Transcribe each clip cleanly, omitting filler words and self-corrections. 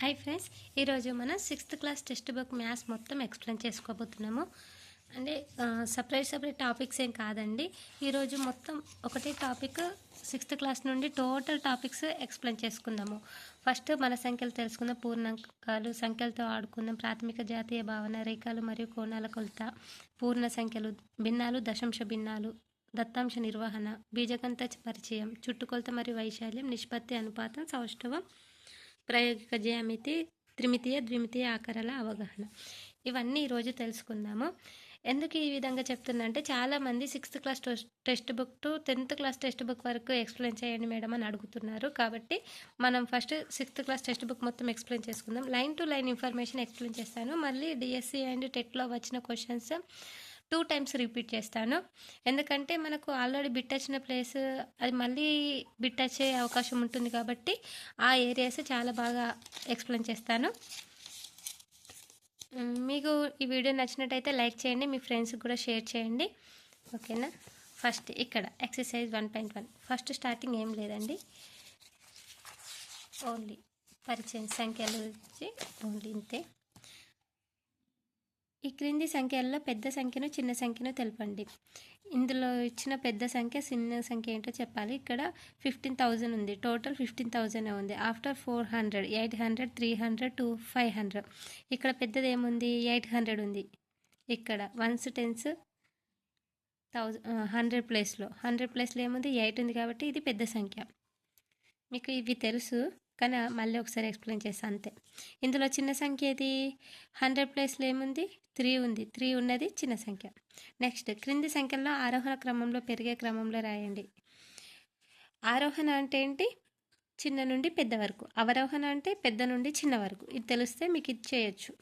Hi friends, ఈరోజు మనం 6th class text book maths మొత్తం ఎక్స్ప్లెయిన్ చేసుకోబోతున్నాము. అంటే సపరేట్ టాపిక్స్ ఏం కాదండి. ఈరోజు మొత్తం ఒకటే టాపిక్ 6th క్లాస్ నుండి టోటల్ టాపిక్స్ ఎక్స్ప్లెయిన్ చేసుకుందాము. ఫస్ట్ మన సంఖ్యలు తెలుసుకుందాం, పూర్ణాంకాలు, సంఖ్యలతో ఆడుకుందాం, ప్రాథమిక జాతీయ భావన, రేఖలు మరియు కోణాల కొలత, పూర్ణ సంఖ్యలు, భిన్నాలు, దశాంశ భిన్నాలు, దత్తాంశ నిర్వహణ, బీజగణిత పరిచయం, చుట్టుకొలత మరియు వైశాల్యం, నిష్పత్తి, అనుపాతం, సౌష్ఠవం, ప్రాయోగిక జ్యామితి, త్రిమితీయ ద్విమితీయ ఆకారాల అవగాహన, ఇవన్నీ ఈరోజు తెలుసుకుందాము. ఎందుకు ఈ విధంగా చెప్తున్నా అంటే చాలామంది 6th class text book to 10th class text book వరకు ఎక్స్ప్లెయిన్ చేయండి మేడం అని అడుగుతున్నారు. కాబట్టి మనం first 6th class text book మొత్తం ఎక్స్ప్లెయిన్ చేసుకుందాం. Line to line information explain చేస్తాను. మళ్ళీ డిఎస్సి అండ్ టెట్లో వచ్చిన క్వశ్చన్స్ 2 టైమ్స్ రిపీట్ చేస్తాను. ఎందుకంటే మనకు ఆల్రెడీ బిట్ వచ్చిన ప్లేస్ అది మళ్ళీ బిట్ వచ్చే అవకాశం ఉంటుంది కాబట్టి ఆ ఏరియాస్ చాలా బాగా ఎక్స్ప్లెయిన్ చేస్తాను. మీకు ఈ వీడియో నచ్చినట్టయితే లైక్ చేయండి, మీ ఫ్రెండ్స్కి కూడా షేర్ చేయండి, ఓకేనా. ఫస్ట్ ఇక్కడ ఎక్సర్సైజ్ 1.1. ఫస్ట్ స్టార్టింగ్ ఏం లేదండి, ఓన్లీ పరిచయం సంఖ్యలు వచ్చి ఓన్లీ ఇంతే. ఈ క్రింది సంఖ్యల్లో పెద్ద సంఖ్యను చిన్న సంఖ్యను తెలపండి. ఇందులో ఇచ్చిన పెద్ద సంఖ్య చిన్న సంఖ్య ఏంటో చెప్పాలి. ఇక్కడ 15,000 ఉంది, టోటల్ 15,000 ఉంది. After 400, 800, 300 to 500. ఇక్కడ పెద్దది ఏముంది, 800 ఉంది. ఇక్కడ 1s 10s 100 ప్లేస్లో 100 ప్లేస్లో ఏముంది, 8 ఉంది. కాబట్టి ఇది పెద్ద సంఖ్య. మీకు ఇవి తెలుసు కానీ మళ్ళీ ఒకసారి ఎక్స్ప్లెయిన్ చేస్తాను అంతే. ఇందులో చిన్న సంఖ్య ఏది, 100 ప్లేస్లో ఏముంది, 3 ఉంది. 3 ఉన్నది చిన్న సంఖ్య. నెక్స్ట్, క్రింది సంఖ్యల్లో ఆరోహణ క్రమంలో పెరిగే క్రమంలో రాయండి. ఆరోహణ అంటే ఏంటి, చిన్న నుండి పెద్ద వరకు. అవరోహణ అంటే పెద్ద నుండి చిన్న వరకు. ఇది తెలిస్తే మీకు ఇది చేయొచ్చు.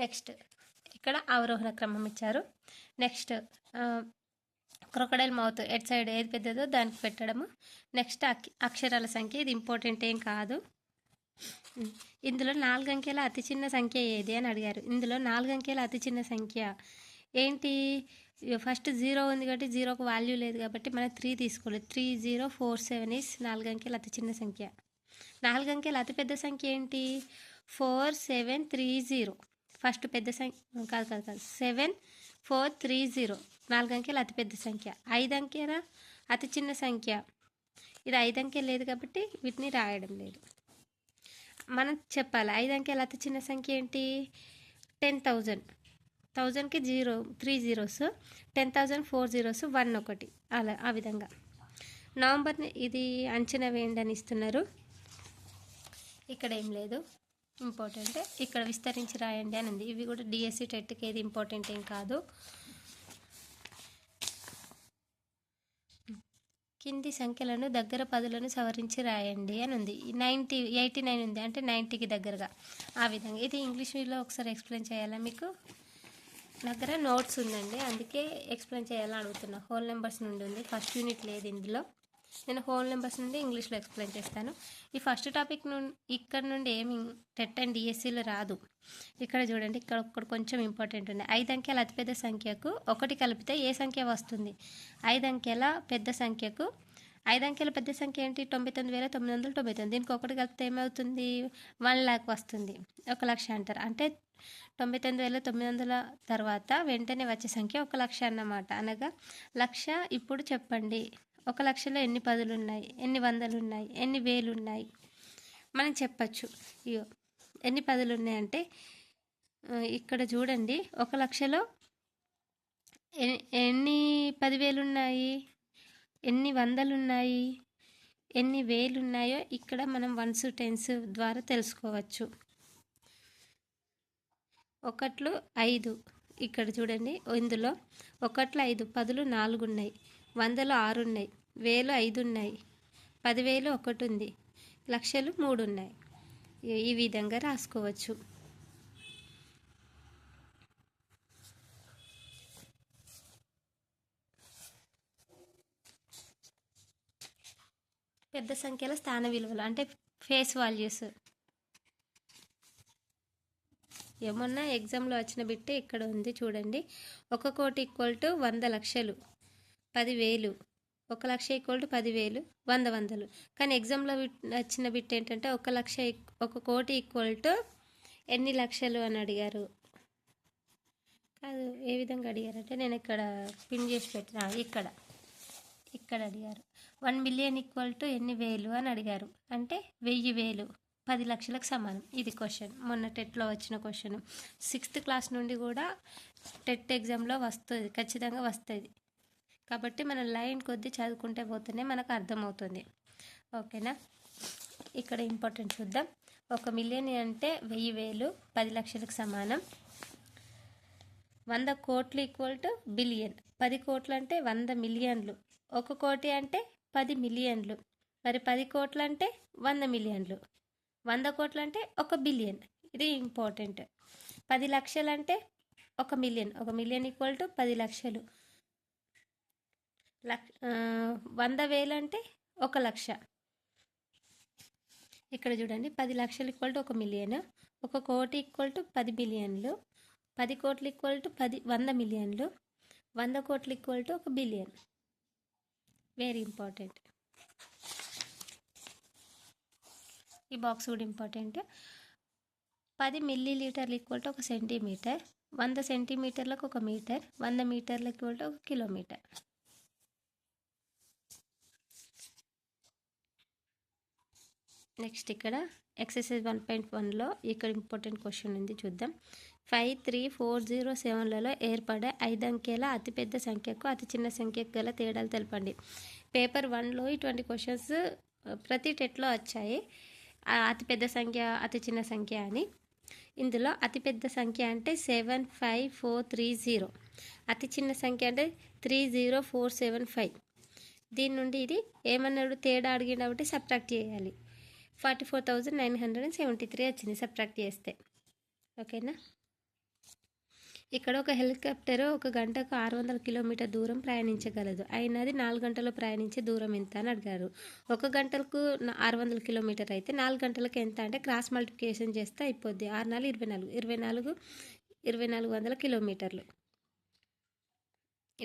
నెక్స్ట్, ఇక్కడ అవరోహణ క్రమం ఇచ్చారు. Next, crocodile mouth at side ఏది పెద్దదో దానికి పెట్టడము. నెక్స్ట్, అక్షరాల సంఖ్య, ఇది ఇంపార్టెంట్ ఏం కాదు. ఇందులో 4 అంకెల అతి చిన్న సంఖ్య ఏది అని అడిగారు. ఇందులో 4 అంకెల అతి చిన్న సంఖ్య ఏంటి, ఫస్ట్ 0 ఉంది కాబట్టి 0కు వాల్యూ లేదు కాబట్టి మనం 3 తీసుకోలేదు. 3047 ఈస్ 4 అంకెల అతి చిన్న సంఖ్య. 4 అంకెల అతి పెద్ద సంఖ్య ఏంటి, 4730. ఫస్ట్ పెద్ద సంఖ్య కాదు 7430. 4 అంకెల అతి పెద్ద సంఖ్య. 5 అంకెల అతి చిన్న సంఖ్య, ఇది 5 అంకెలు లేదు కాబట్టి వీటిని రాయడం లేదు. మనం చెప్పాలి 5 అంకెల అతి చిన్న సంఖ్య ఏంటి, 10,000. 1000కి 3 zeros, 10,000 4 zeros, 1 ఒకటి, అలా ఆ విధంగా. నవంబర్ని ఇది అంచనా వేయండి అని ఇస్తున్నారు. ఇక్కడ ఏం లేదు, ఇంపార్టెంట్ ఇక్కడ విస్తరించి రాయండి అని ఉంది. ఇవి కూడా డిఎస్సి టెట్కి ఏది ఇంపార్టెంట్ ఏం కాదు. కింది సంఖ్యలను దగ్గర పదులను సవరించి రాయండి అని ఉంది. 89 ఉంది అంటే 90కి దగ్గరగా, ఆ విధంగా. ఇది ఇంగ్లీష్లో ఒకసారి ఎక్స్ప్లెయిన్ చేయాలా, మీకు దగ్గర నోట్స్ ఉందండి అందుకే ఎక్స్ప్లెయిన్ చేయాలని అడుగుతున్నా. హోల్ నెంబర్స్ నుండి ఉంది, ఫస్ట్ యూనిట్ లేదు ఇందులో. నేను హోల్ నెంబర్స్ నుండి ఇంగ్లీష్లో ఎక్స్ప్లెయిన్ చేస్తాను. ఈ ఫస్ట్ టాపిక్ నుండి ఇక్కడ నుండి ఏమి టెట్ అండ్ డిఎస్సిలో రాదు. ఇక్కడ చూడండి, ఇక్కడ కొంచెం ఇంపార్టెంట్ ఉంది. 5 అంకెల అతిపెద్ద సంఖ్యకు 1 కలిపితే ఏ సంఖ్య వస్తుంది. 5 అంకెల పెద్ద సంఖ్యకు 5 అంకెల పెద్ద సంఖ్య ఏంటి, 99,999. దీనికి 1 కలిపితే ఏమవుతుంది, 1,00,000 వస్తుంది. 1,00,000 అంటారు. అంటే 99,900 తర్వాత వెంటనే వచ్చే సంఖ్య 1,00,000 అన్నమాట. అనగా 1,00,000. ఇప్పుడు చెప్పండి 1,00,000లో ఎన్ని పదులు ఉన్నాయి, ఎన్ని వందలు ఉన్నాయి, ఎన్ని వేలు ఉన్నాయి. మనం చెప్పచ్చు ఇయో ఎన్ని పదులు ఉన్నాయంటే, ఇక్కడ చూడండి 1,00,000లో ఎన్ని 10,000 ఉన్నాయి, ఎన్ని వందలు ఉన్నాయి, ఎన్ని వేలు ఉన్నాయో ఇక్కడ మనం 1s 10s ద్వారా తెలుసుకోవచ్చు. 1లు 5, ఇక్కడ చూడండి ఇందులో 1లు 5, పదులు 4 ఉన్నాయి, వందలు 6 ఉన్నాయి, వేలు 5 ఉన్నాయి, 10,000 1 ఉంది, లక్షలు 3 ఉన్నాయి. ఈ విధంగా రాసుకోవచ్చు. పెద్ద సంఖ్యల స్థాన విలువలు అంటే ఫేస్ వాల్యూస్. ఏమన్నా ఎగ్జామ్లో వచ్చిన బిట్టే ఇక్కడ ఉంది చూడండి. 1,00,00,000 = 100 లక్షలు, 10,000, 1,00,000 ఈక్వల్ టు 10,000 100 కానీ ఎగ్జామ్లో వచ్చిన బిట్ ఏంటంటే 1,00,000 ఈక్వల్ టు ఎన్ని లక్షలు అని అడిగారు. కాదు, ఏ విధంగా అడిగారంటే నేను ఇక్కడ పిన్ చేసి పెట్టిన ఇక్కడ అడిగారు 1 మిలియన్ ఈక్వల్ టు ఎన్ని వేలు అని అడిగారు. అంటే 1000 10 లక్షలకు సమానం. ఇది క్వశ్చన్, మొన్న టెట్లో వచ్చిన క్వశ్చన్. 6th క్లాస్ నుండి కూడా టెట్ ఎగ్జామ్లో వస్తుంది, ఖచ్చితంగా వస్తుంది. కాబట్టి మనం లైన్ కొద్దీ చదువుకుంటే పోతేనే మనకు అర్థమవుతుంది. ఓకేనా. ఇక్కడ ఇంపార్టెంట్ చూద్దాం. 1 మిలియన్ అంటే 1000 10 లక్షలకు సమానం. 100 కోట్లు ఈక్వల్ టు బిలియన్. 10 కోట్లు అంటే 100 మిలియన్లు. 1 కోటి అంటే 10 మిలియన్లు. మరి 10 కోట్లు అంటే 100 మిలియన్లు. 100 కోట్లు అంటే 1 బిలియన్. ఇది ఇంపార్టెంట్. 10 లక్షలు అంటే 1 మిలియన్. 1 మిలియన్ ఈక్వల్ టు 10 లక్షలు. 100,000 అంటే 1,00,000. ఇక్కడ చూడండి, 10 లక్షలు ఈక్వల్ టు 1 మిలియన్. 1 కోటి ఈక్వల్ టు 10 బిలియన్లు. 10 కోట్లు ఈక్వల్ టు 100 మిలియన్లు. 100 కోట్లు equal to 1 billion. Very important. ఈ బాక్స్ కూడా ఇంపార్టెంట్. 10 మిల్లీలీటర్లు ఈక్వల్ టు 1 సెంటీమీటర్. 100 సెంటీమీటర్లకు 1 మీటర్. 100 మీటర్లకు ఈక్వల్ టు 1 కిలోమీటర్. నెక్స్ట్ ఇక్కడ ఎక్సర్సైజ్ 1.1లో ఇక్కడ ఇంపార్టెంట్ క్వశ్చన్ ఉంది, చూద్దాం. 5, 3, 4, 0, 7లలో ఏర్పడే 5 అంకెల అతిపెద్ద సంఖ్యకు అతి చిన్న సంఖ్యకు గల తేడాలు తెలపండి. పేపర్ 1లో ఇటువంటి క్వశ్చన్స్ ప్రతి టెట్లో వచ్చాయి. అతిపెద్ద సంఖ్య, అతి చిన్న సంఖ్య అని. ఇందులో అతిపెద్ద సంఖ్య అంటే 75430. అతి చిన్న సంఖ్య అంటే 30475. దీని నుండి ఇది ఏమన్నాడు, తేడా అడిగిన కాబట్టి సబ్ట్రాక్ట్ చేయాలి. 44,973 వచ్చింది సబ్ట్రాక్ట్ చేస్తే. ఓకేనా. ఇక్కడ ఒక హెలికాప్టర్ 1 గంటకు 600 కిలోమీటర్ దూరం ప్రయాణించగలదు. అయినది 4 గంటలు ప్రయాణించే దూరం ఎంత అని అడిగారు. 1 గంటలకు 600 కిలోమీటర్ అయితే 4 గంటలకు ఎంత అంటే క్రాస్ మల్టిప్లికేషన్ చేస్తే అయిపోద్ది. 6 4 24 2400 కిలోమీటర్లు.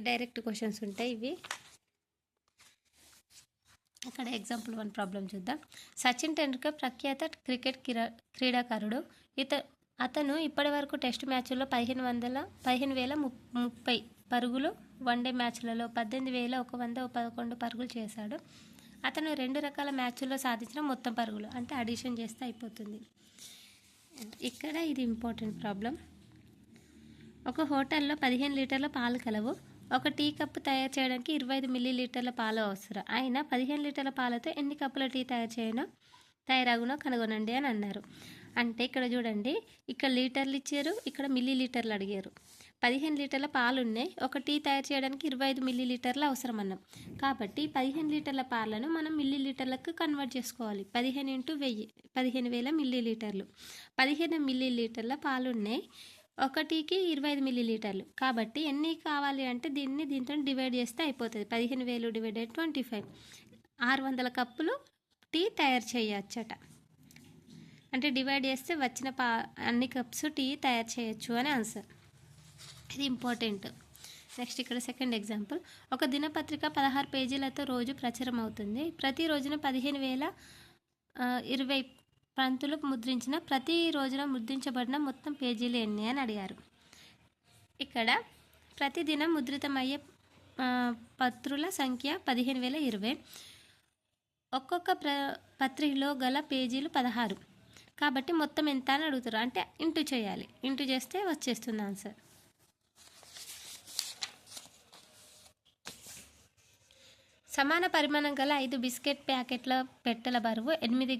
డైరెక్ట్ క్వశ్చన్స్ ఉంటాయి ఇవి. ఇక్కడ ఎగ్జాంపుల్ 1 ప్రాబ్లం చూద్దాం. సచిన్ టెండూల్కర్ ప్రఖ్యాత క్రికెట్ క్రీడాకారుడు. అతను ఇప్పటి వరకు టెస్ట్ మ్యాచ్ల్లో 15,030 పరుగులు, వన్డే మ్యాచ్లలో 18,111 పరుగులు చేశాడు. అతను 2 రకాల మ్యాచ్ల్లో సాధించిన మొత్తం పరుగులు అంటే అడిషన్ చేస్తే అయిపోతుంది. ఇక్కడ ఇది ఇంపార్టెంట్ ప్రాబ్లం. ఒక హోటల్లో 15 లీటర్ల పాలు కలవు. ఒక టీ కప్పు తయారు చేయడానికి 25 మిల్లీలీటర్ల పాలు అవసరం. అయినా 15 లీటర్ల పాలతో ఎన్ని కప్పుల టీ తయారగునో కనుగొనండి అని అన్నారు. అంటే ఇక్కడ చూడండి, ఇక్కడ లీటర్లు ఇచ్చారు, ఇక్కడ మిల్లీలీటర్లు అడిగారు. 15 లీటర్ల పాలు ఉన్నాయి. ఒక టీ తయారు చేయడానికి 25 మిల్లీలీటర్లు అవసరం అన్నాం. కాబట్టి 15 లీటర్ల పాలను మనం మిల్లీలీటర్లకు కన్వర్ట్ చేసుకోవాలి. 15 × 1000 15,000 మిల్లీలీటర్లు. 15 మిల్లీలీటర్ల పాలు ఉన్నాయి. ఒక టీకి 25 మిల్లీలీటర్లు. కాబట్టి ఎన్ని కావాలి అంటే దీంతో డివైడ్ చేస్తే అయిపోతుంది. 15,000 డివైడెడ్ 25 600 కప్పులు టీ తయారు చేయొచ్చట. అంటే డివైడ్ చేస్తే వచ్చిన అన్ని కప్స్ టీ తయారు చేయొచ్చు అని ఆన్సర్. ఇది ఇంపార్టెంట్. నెక్స్ట్ ఇక్కడ సెకండ్ ఎగ్జాంపుల్. ఒక దినపత్రిక 16 పేజీలతో రోజు ప్రచురం అవుతుంది. ప్రతి రోజున 15,020 పంక్తులు ముద్రించిన ప్రతి రోజున ముద్రించబడిన మొత్తం పేజీలు ఎన్ని అని అడిగారు. ఇక్కడ ప్రతిదినం ముద్రితమయ్యే పత్రుల సంఖ్య 15,020. ఒక్కొక్క పత్రికలో గల పేజీలు 16. కాబట్టి మొత్తం ఎంత అని అడుగుతారు. అంటే ఇంటూ చేయాలి. ఇంటూ చేస్తే వచ్చేస్తుంది ఆన్సర్. సమాన పరిమాణం గల 5 బిస్కెట్ ప్యాకెట్ల పెట్టెల బరువు 8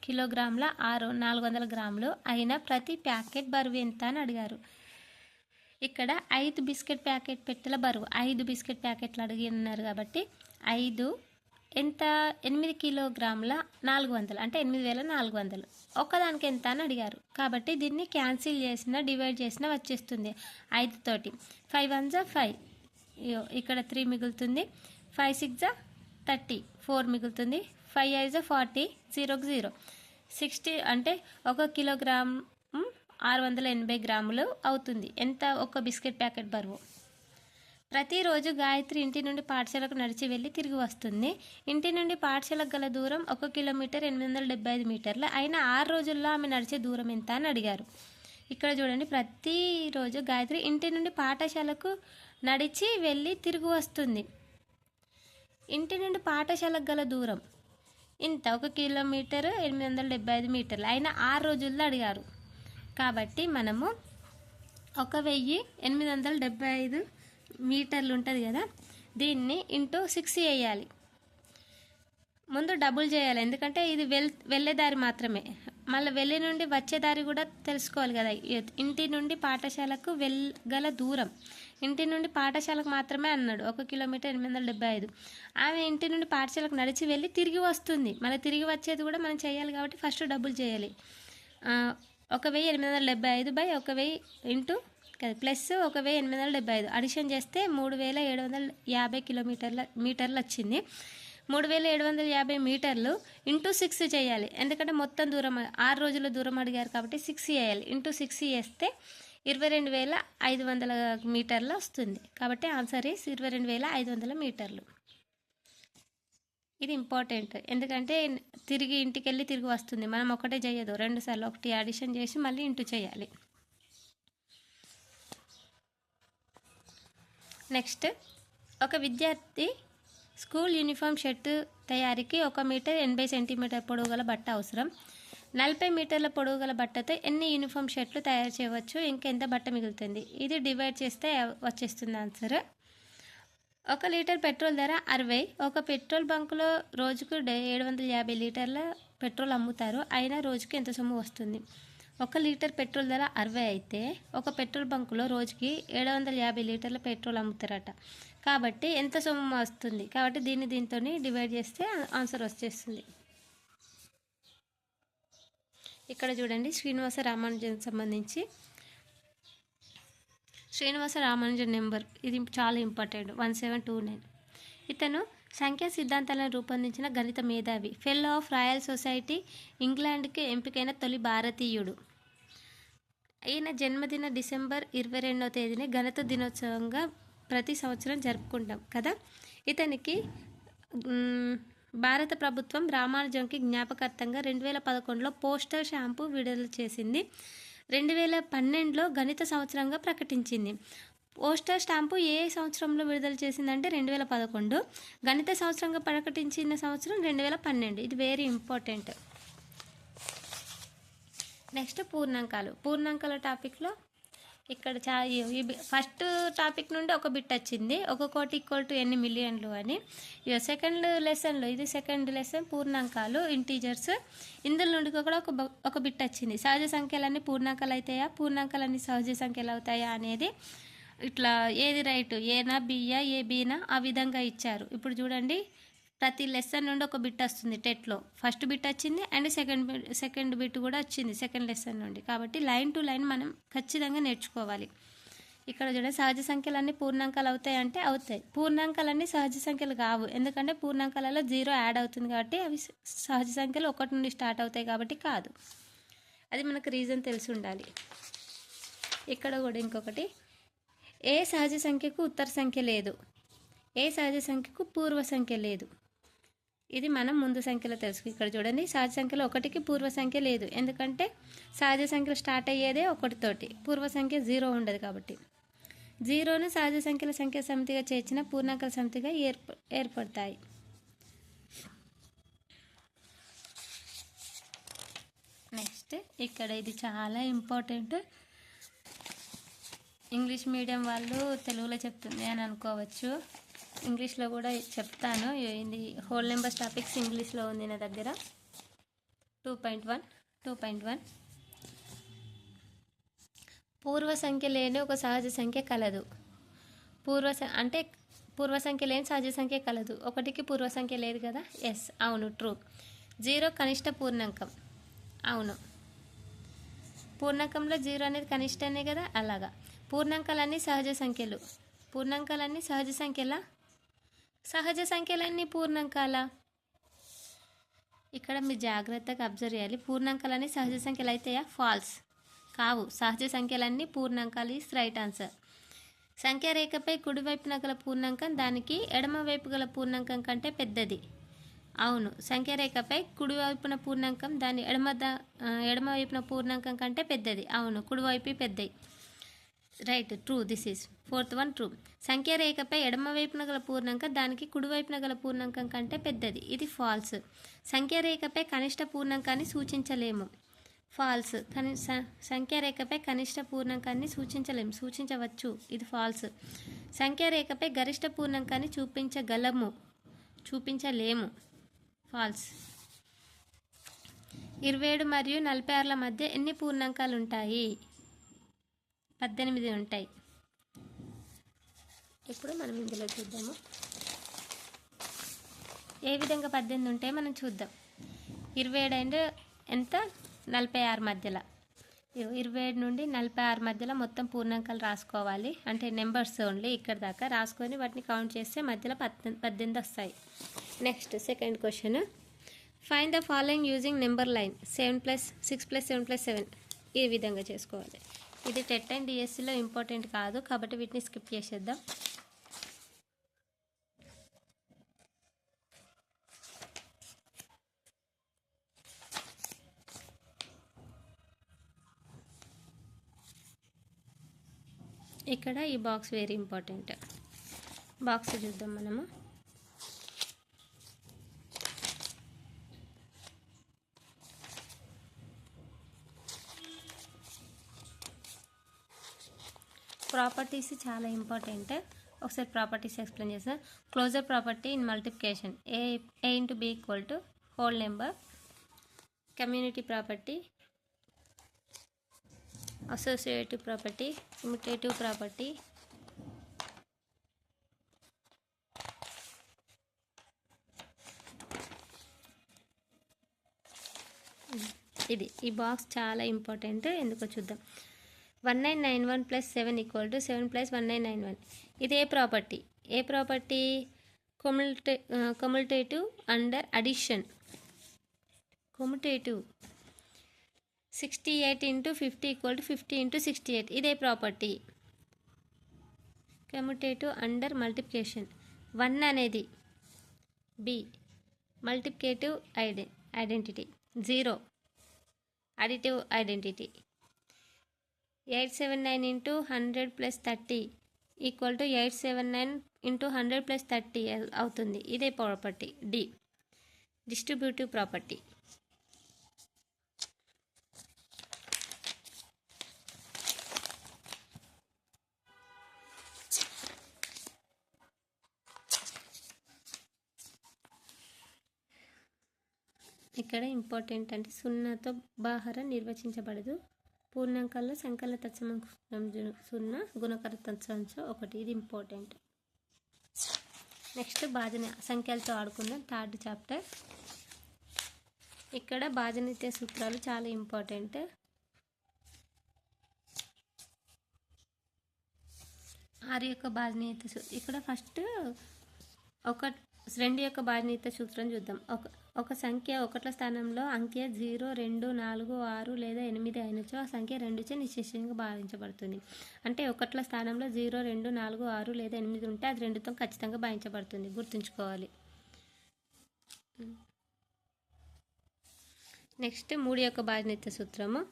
కిలోగ్రాముల 400 గ్రాములు అయిన ప్రతి ప్యాకెట్ బరువు ఎంత అని అడిగారు. ఇక్కడ 5 బిస్కెట్ ప్యాకెట్ పెట్టెల బరువు 5 బిస్కెట్ ప్యాకెట్లు అడిగినారు కాబట్టి 5 ఎంత 8 కిలోగ్రాముల 400 అంటే 8,400. ఒక్కదానికి ఎంత అని అడిగారు. కాబట్టి దీన్ని క్యాన్సిల్ చేసిన డివైడ్ చేసిన వచ్చేస్తుంది 5 తోటి. 5 1 = 5, ఇక్కడ 3 మిగులుతుంది. 5 6 = 30, 4 మిగులుతుంది. 5 5 = 40, 0 0. 60 అంటే 1 కిలోగ్రామ్ 680 గ్రాములు అవుతుంది. ఎంత ఒక బిస్కెట్ ప్యాకెట్ బరువు. ప్రతిరోజు గాయత్రి ఇంటి నుండి పాఠశాలకు నడిచి వెళ్ళి తిరిగి వస్తుంది. ఇంటి నుండి పాఠశాలకు గల దూరం 1 కిలోమీటర్ 875 మీటర్లు. అయినా 6 రోజుల్లో ఆమె నడిచే దూరం ఎంత అని అడిగారు. ఇక్కడ చూడండి, ప్రతిరోజు గాయత్రి ఇంటి నుండి పాఠశాలకు నడిచి వెళ్ళి తిరిగి వస్తుంది. ఇంటి నుండి పాఠశాలకు గల దూరం ఇంత 1 కిలోమీటర్ 875 మీటర్లు. అయినా 6 రోజుల్లో అడిగారు కాబట్టి మనము 1875 మీటర్లు ఉంటుంది కదా, దీన్ని ఇంటూ 6 వేయాలి. ముందు డబుల్ చేయాలి, ఎందుకంటే ఇది వెళ్ళే దారి మాత్రమే. మళ్ళీ వెళ్ళి నుండి వచ్చే దారి కూడా తెలుసుకోవాలి కదా. ఇంటి నుండి పాఠశాలకు వెళ్ళగల దూరం, ఇంటి నుండి పాఠశాలకు మాత్రమే అన్నాడు 1 కిలోమీటర్ 875. ఆమె ఇంటి నుండి పాఠశాలకు నడిచి వెళ్ళి తిరిగి వస్తుంది. మళ్ళీ తిరిగి వచ్చేది కూడా మనం చేయాలి కాబట్టి ఫస్ట్ డబుల్ చేయాలి. 1875 బై 1000 ఇంటూ ప్లస్ 1875 అడిషన్ చేస్తే 3750 మీటర్లు వచ్చింది. 3750 మీటర్లు ఇంటూ 6 చేయాలి, ఎందుకంటే మొత్తం దూరం 6 రోజుల దూరం అడిగారు కాబట్టి 6 వేయాలి. ఇంటూ 6 వేస్తే 22,500 మీటర్లు వస్తుంది. కాబట్టి ఆన్సర్ ఈస్ 22,500 మీటర్లు. ఇది ఇంపార్టెంట్, ఎందుకంటే తిరిగి ఇంటికి వెళ్ళి తిరిగి వస్తుంది. మనం ఒకటే చేయదు, 2 సార్లు ఒకటి అడిషన్ చేసి మళ్ళీ ఇంటూ చేయాలి. నెక్స్ట్, ఒక విద్యార్థి స్కూల్ యూనిఫామ్ షర్టు తయారీకి 1 మీటర్ 80 సెంటీమీటర్ పొడవు గల బట్ట అవసరం. 40 మీటర్ల పొడవు గల బట్టతో ఎన్ని యూనిఫామ్ షర్ట్లు తయారు చేయవచ్చు, ఇంకెంత బట్ట మిగులుతుంది? ఇది డివైడ్ చేస్తే వచ్చేస్తుంది ఆన్సర్. 1 లీటర్ పెట్రోల్ ధర 60. ఒక పెట్రోల్ బంకులో రోజుకు 750 లీటర్ల పెట్రోల్ అమ్ముతారు. అయినా రోజుకి ఎంత సొమ్ము వస్తుంది? 1 లీటర్ పెట్రోల్ ధర 60 అయితే ఒక పెట్రోల్ బంకులో రోజుకి 750 లీటర్ల పెట్రోల్ అమ్ముతారట. కాబట్టి ఎంత సొమ్ము వస్తుంది? కాబట్టి దీంతో డివైడ్ చేస్తే ఆన్సర్ వచ్చేస్తుంది. ఇక్కడ చూడండి, శ్రీనివాస రామానుజన్ సంబంధించి శ్రీనివాస రామానుజన్ నెంబర్, ఇది చాలా ఇంపార్టెంట్, 1729. ఇతను సంఖ్యా సిద్ధాంతాలను రూపొందించిన గణిత మేధావి, ఫెలో ఆఫ్ రాయల్ సొసైటీ, ఇంగ్లాండ్కి ఎంపికైన తొలి భారతీయుడు. ఈయన జన్మదిన డిసెంబర్ 22వ తేదీని గణిత దినోత్సవంగా ప్రతి సంవత్సరం జరుపుకుంటాం కదా. ఇతనికి భారత ప్రభుత్వం రామానుజంకి జ్ఞాపకార్థంగా 2011లో పోస్టర్ షాంపూ విడుదల చేసింది. 2012లో గణిత సంవత్సరంగా ప్రకటించింది. పోస్టర్ స్టాంపు ఏ సంవత్సరంలో విడుదల చేసిందంటే 2011. గణిత సంవత్సరంగా ప్రకటించిన సంవత్సరం 2012. ఇది వెరీ ఇంపార్టెంట్. నెక్స్ట్, పూర్ణాంకాల టాపిక్లో ఇక్కడ ఫస్ట్ టాపిక్ నుండి ఒక బిట్ వచ్చింది, 1 కోటి = ఎన్ని మిలియన్లు అని. సెకండ్ లెసన్లో, ఇది సెకండ్ లెసన్, పూర్ణాంకాలు, ఇంటీజర్స్. ఇందులో నుండి కూడా ఒక బిట్ వచ్చింది, సహజ సంఖ్యలన్నీ పూర్ణాంకాలు అవుతాయా, పూర్ణాంకాలన్నీ సహజ సంఖ్యలు అవుతాయా అనేది. ఇట్లా ఏది రైట్, ఏనా బియా, ఏ బీనా, ఆ విధంగా ఇచ్చారు. ఇప్పుడు చూడండి, ప్రతి లెసన్ నుండి ఒక బిట్ వస్తుంది టెట్లో. ఫస్ట్ బిట్ వచ్చింది అండ్ సెకండ్ బిట్ కూడా వచ్చింది సెకండ్ లెసన్ నుండి. కాబట్టి లైన్ టు లైన్ మనం ఖచ్చితంగా నేర్చుకోవాలి. ఇక్కడ చూడండి, సహజ సంఖ్యలన్నీ పూర్ణాంకాలు అవుతాయంటే అవుతాయి. పూర్ణాంకాలన్నీ సహజ సంఖ్యలు కావు, ఎందుకంటే పూర్ణాంకాలలో 0 యాడ్ అవుతుంది కాబట్టి అవి సహజ సంఖ్యలు 1 నుండి స్టార్ట్ అవుతాయి కాబట్టి కాదు. అది మనకు రీజన్ తెలిసి ఉండాలి. ఇక్కడ కూడా ఇంకొకటి, ఏ సహజ సంఖ్యకు ఉత్తర సంఖ్య లేదు, ఏ సహజ సంఖ్యకు పూర్వ సంఖ్య లేదు. ఇది మనం ముందు సంఖ్యలో తెలుసు. ఇక్కడ చూడండి, సహజ సంఖ్యలో 1కి పూర్వ సంఖ్య లేదు, ఎందుకంటే సహజ సంఖ్యలు స్టార్ట్ అయ్యేదే 1 తోటి, పూర్వ సంఖ్య 0 ఉండదు కాబట్టి. 0ను సహజ సంఖ్యల సంఖ్య సమితిగా చేర్చిన పూర్ణాంకాల సమితిగా ఏర్పడతాయి. నెక్స్ట్, ఇక్కడ ఇది చాలా ఇంపార్టెంట్. ఇంగ్లీష్ మీడియం వాళ్ళు తెలుగులో చెప్తుంది అని అనుకోవచ్చు, ఇంగ్లీష్లో కూడా చెప్తాను. ఇది హోల్ నెంబర్స్ టాపిక్స్ ఇంగ్లీష్లో ఉంది నా దగ్గర. 2.1 పూర్వ సంఖ్య లేని ఒక సహజ సంఖ్య కలదు. పూర్వ సంఖ్య లేని సహజ సంఖ్య కలదు. 1కి పూర్వ సంఖ్య లేదు కదా. ఎస్, అవును, ట్రూ. 0 కనిష్ట పూర్ణాంకం, అవును. పూర్ణాంకంలో 0 అనేది కనిష్టనే కదా, అలాగా. పూర్ణాంకాలన్నీ సహజ సంఖ్యలు. పూర్ణాంకాలన్నీ సహజ సంఖ్యలా? సహజ సంఖ్యలన్నీ పూర్ణాంకాల? ఇక్కడ మీరు జాగ్రత్తగా అబ్జర్వ్ చేయాలి. పూర్ణాంకాలన్నీ సహజ సంఖ్యలు అయితాయా? ఫాల్స్, కావు. సహజ సంఖ్యలన్నీ పూర్ణాంకాలు ఈస్ రైట్ ఆన్సర్. సంఖ్యారేఖపై కుడివైపున గల పూర్ణాంకం దానికి ఎడమవైపు గల పూర్ణాంకం కంటే పెద్దది. అవును, సంఖ్యారేఖపై కుడివైపున పూర్ణాంకం దాని ఎడమవైపున పూర్ణాంకం కంటే పెద్దది. అవును, కుడివైపు పెద్దది. Right, true. This is fourth one true. సంఖ్యారేఖపై ఎడమవైపున గల పూర్ణాంకం దానికి కుడివైపున గల పూర్ణాంకం కంటే పెద్దది. ఇది ఫాల్స్. సంఖ్యారేఖపై కనిష్ట పూర్ణాంకాన్ని సూచించలేము. ఫాల్స్. సంఖ్యారేఖపై కనిష్ట పూర్ణాంకాన్ని సూచించవచ్చు. ఇది ఫాల్స్. సంఖ్యారేఖపై గరిష్ట పూర్ణాంకాన్ని చూపించలేము. ఫాల్స్. 27 మరియు 46ల మధ్య ఎన్ని పూర్ణాంకాలు ఉంటాయి? 18 ఉంటాయి. ఇప్పుడు మనం ఇందులో చూద్దాము ఏ విధంగా 18 ఉంటాయి మనం చూద్దాం. 27 అండ్ ఎంత? 46 మధ్యలో. 27 నుండి 46 మధ్యలో మొత్తం పూర్ణాంకాలు రాసుకోవాలి. అంటే నెంబర్స్ ఓన్లీ ఇక్కడ దాకా రాసుకొని వాటిని కౌంట్ చేస్తే మధ్యలో 18 వస్తాయి. Next second question. Find the following using number line 7 + 6 + 7 + 7. ఈ విధంగా చేసుకోవాలి. ఇది టెట్ అండ్ డిఎస్సిలో ఇంపార్టెంట్ కాదు కాబట్టి వీటిని స్కిప్ చేసేద్దాం. ఇక్కడ ఈ బాక్స్ వెరీ ఇంపార్టెంట్. బాక్స్ చూద్దాం మనము. ప్రాపర్టీస్ చాలా ఇంపార్టెంట్. ఒకసారి ప్రాపర్టీస్ ఎక్స్ప్లెయిన్ చేస్తాను. Closure property in multiplication a × b = whole number. Community property, associative property, imitative property, ఈ బాక్స్ చాలా ఇంపార్టెంట్. ఎందుకో చూద్దాం. 1991 + 7 = 7 + 1991. ఇది ఏ ప్రాపర్టీ? Commutative under addition. కమ్యూటేటివ్. 68 × 50 = 50 × 68. ఇదే ప్రాపర్టీ. Commutative under multiplication. 1 అనేది B multiplicative identity. 0 additive identity. 879 × 100 + 30 = 879 × 100 + 30 అవుతుంది. ఇదే ప్రాపర్టీ. D distributive property. ఇక్కడ ఇంపార్టెంట్ అంటే సున్నాతో బాహరం నిర్వచించబడదు. పూర్ణాంకాల్లో సంకలన తత్సమానం 0, గుణకర తత్సమానం 1. ఇది ఇంపార్టెంట్. నెక్స్ట్ సంఖ్యలతో ఆడుకుందాం. Third chapter. ఇక్కడ భాజనిత్య సూత్రాలు చాలా ఇంపార్టెంట్. ఆరు యొక్క భాజనీయత ఇక్కడ ఫస్ట్ 2 యొక్క భాజనీయత సూత్రం చూద్దాం. ఒక సంఖ్య 1ల స్థానంలో అంకె 0, 2, 4, 6 లేదా 8 అయినచో ఆ సంఖ్య 2చే నిశ్శేషంగా భావించబడుతుంది. అంటే 1ల స్థానంలో 0, 2, 4, 6 లేదా 8 ఉంటే అది 2తో ఖచ్చితంగా భావించబడుతుంది. గుర్తుంచుకోవాలి. నెక్స్ట్ 3 యొక్క భాజనీయత సూత్రము.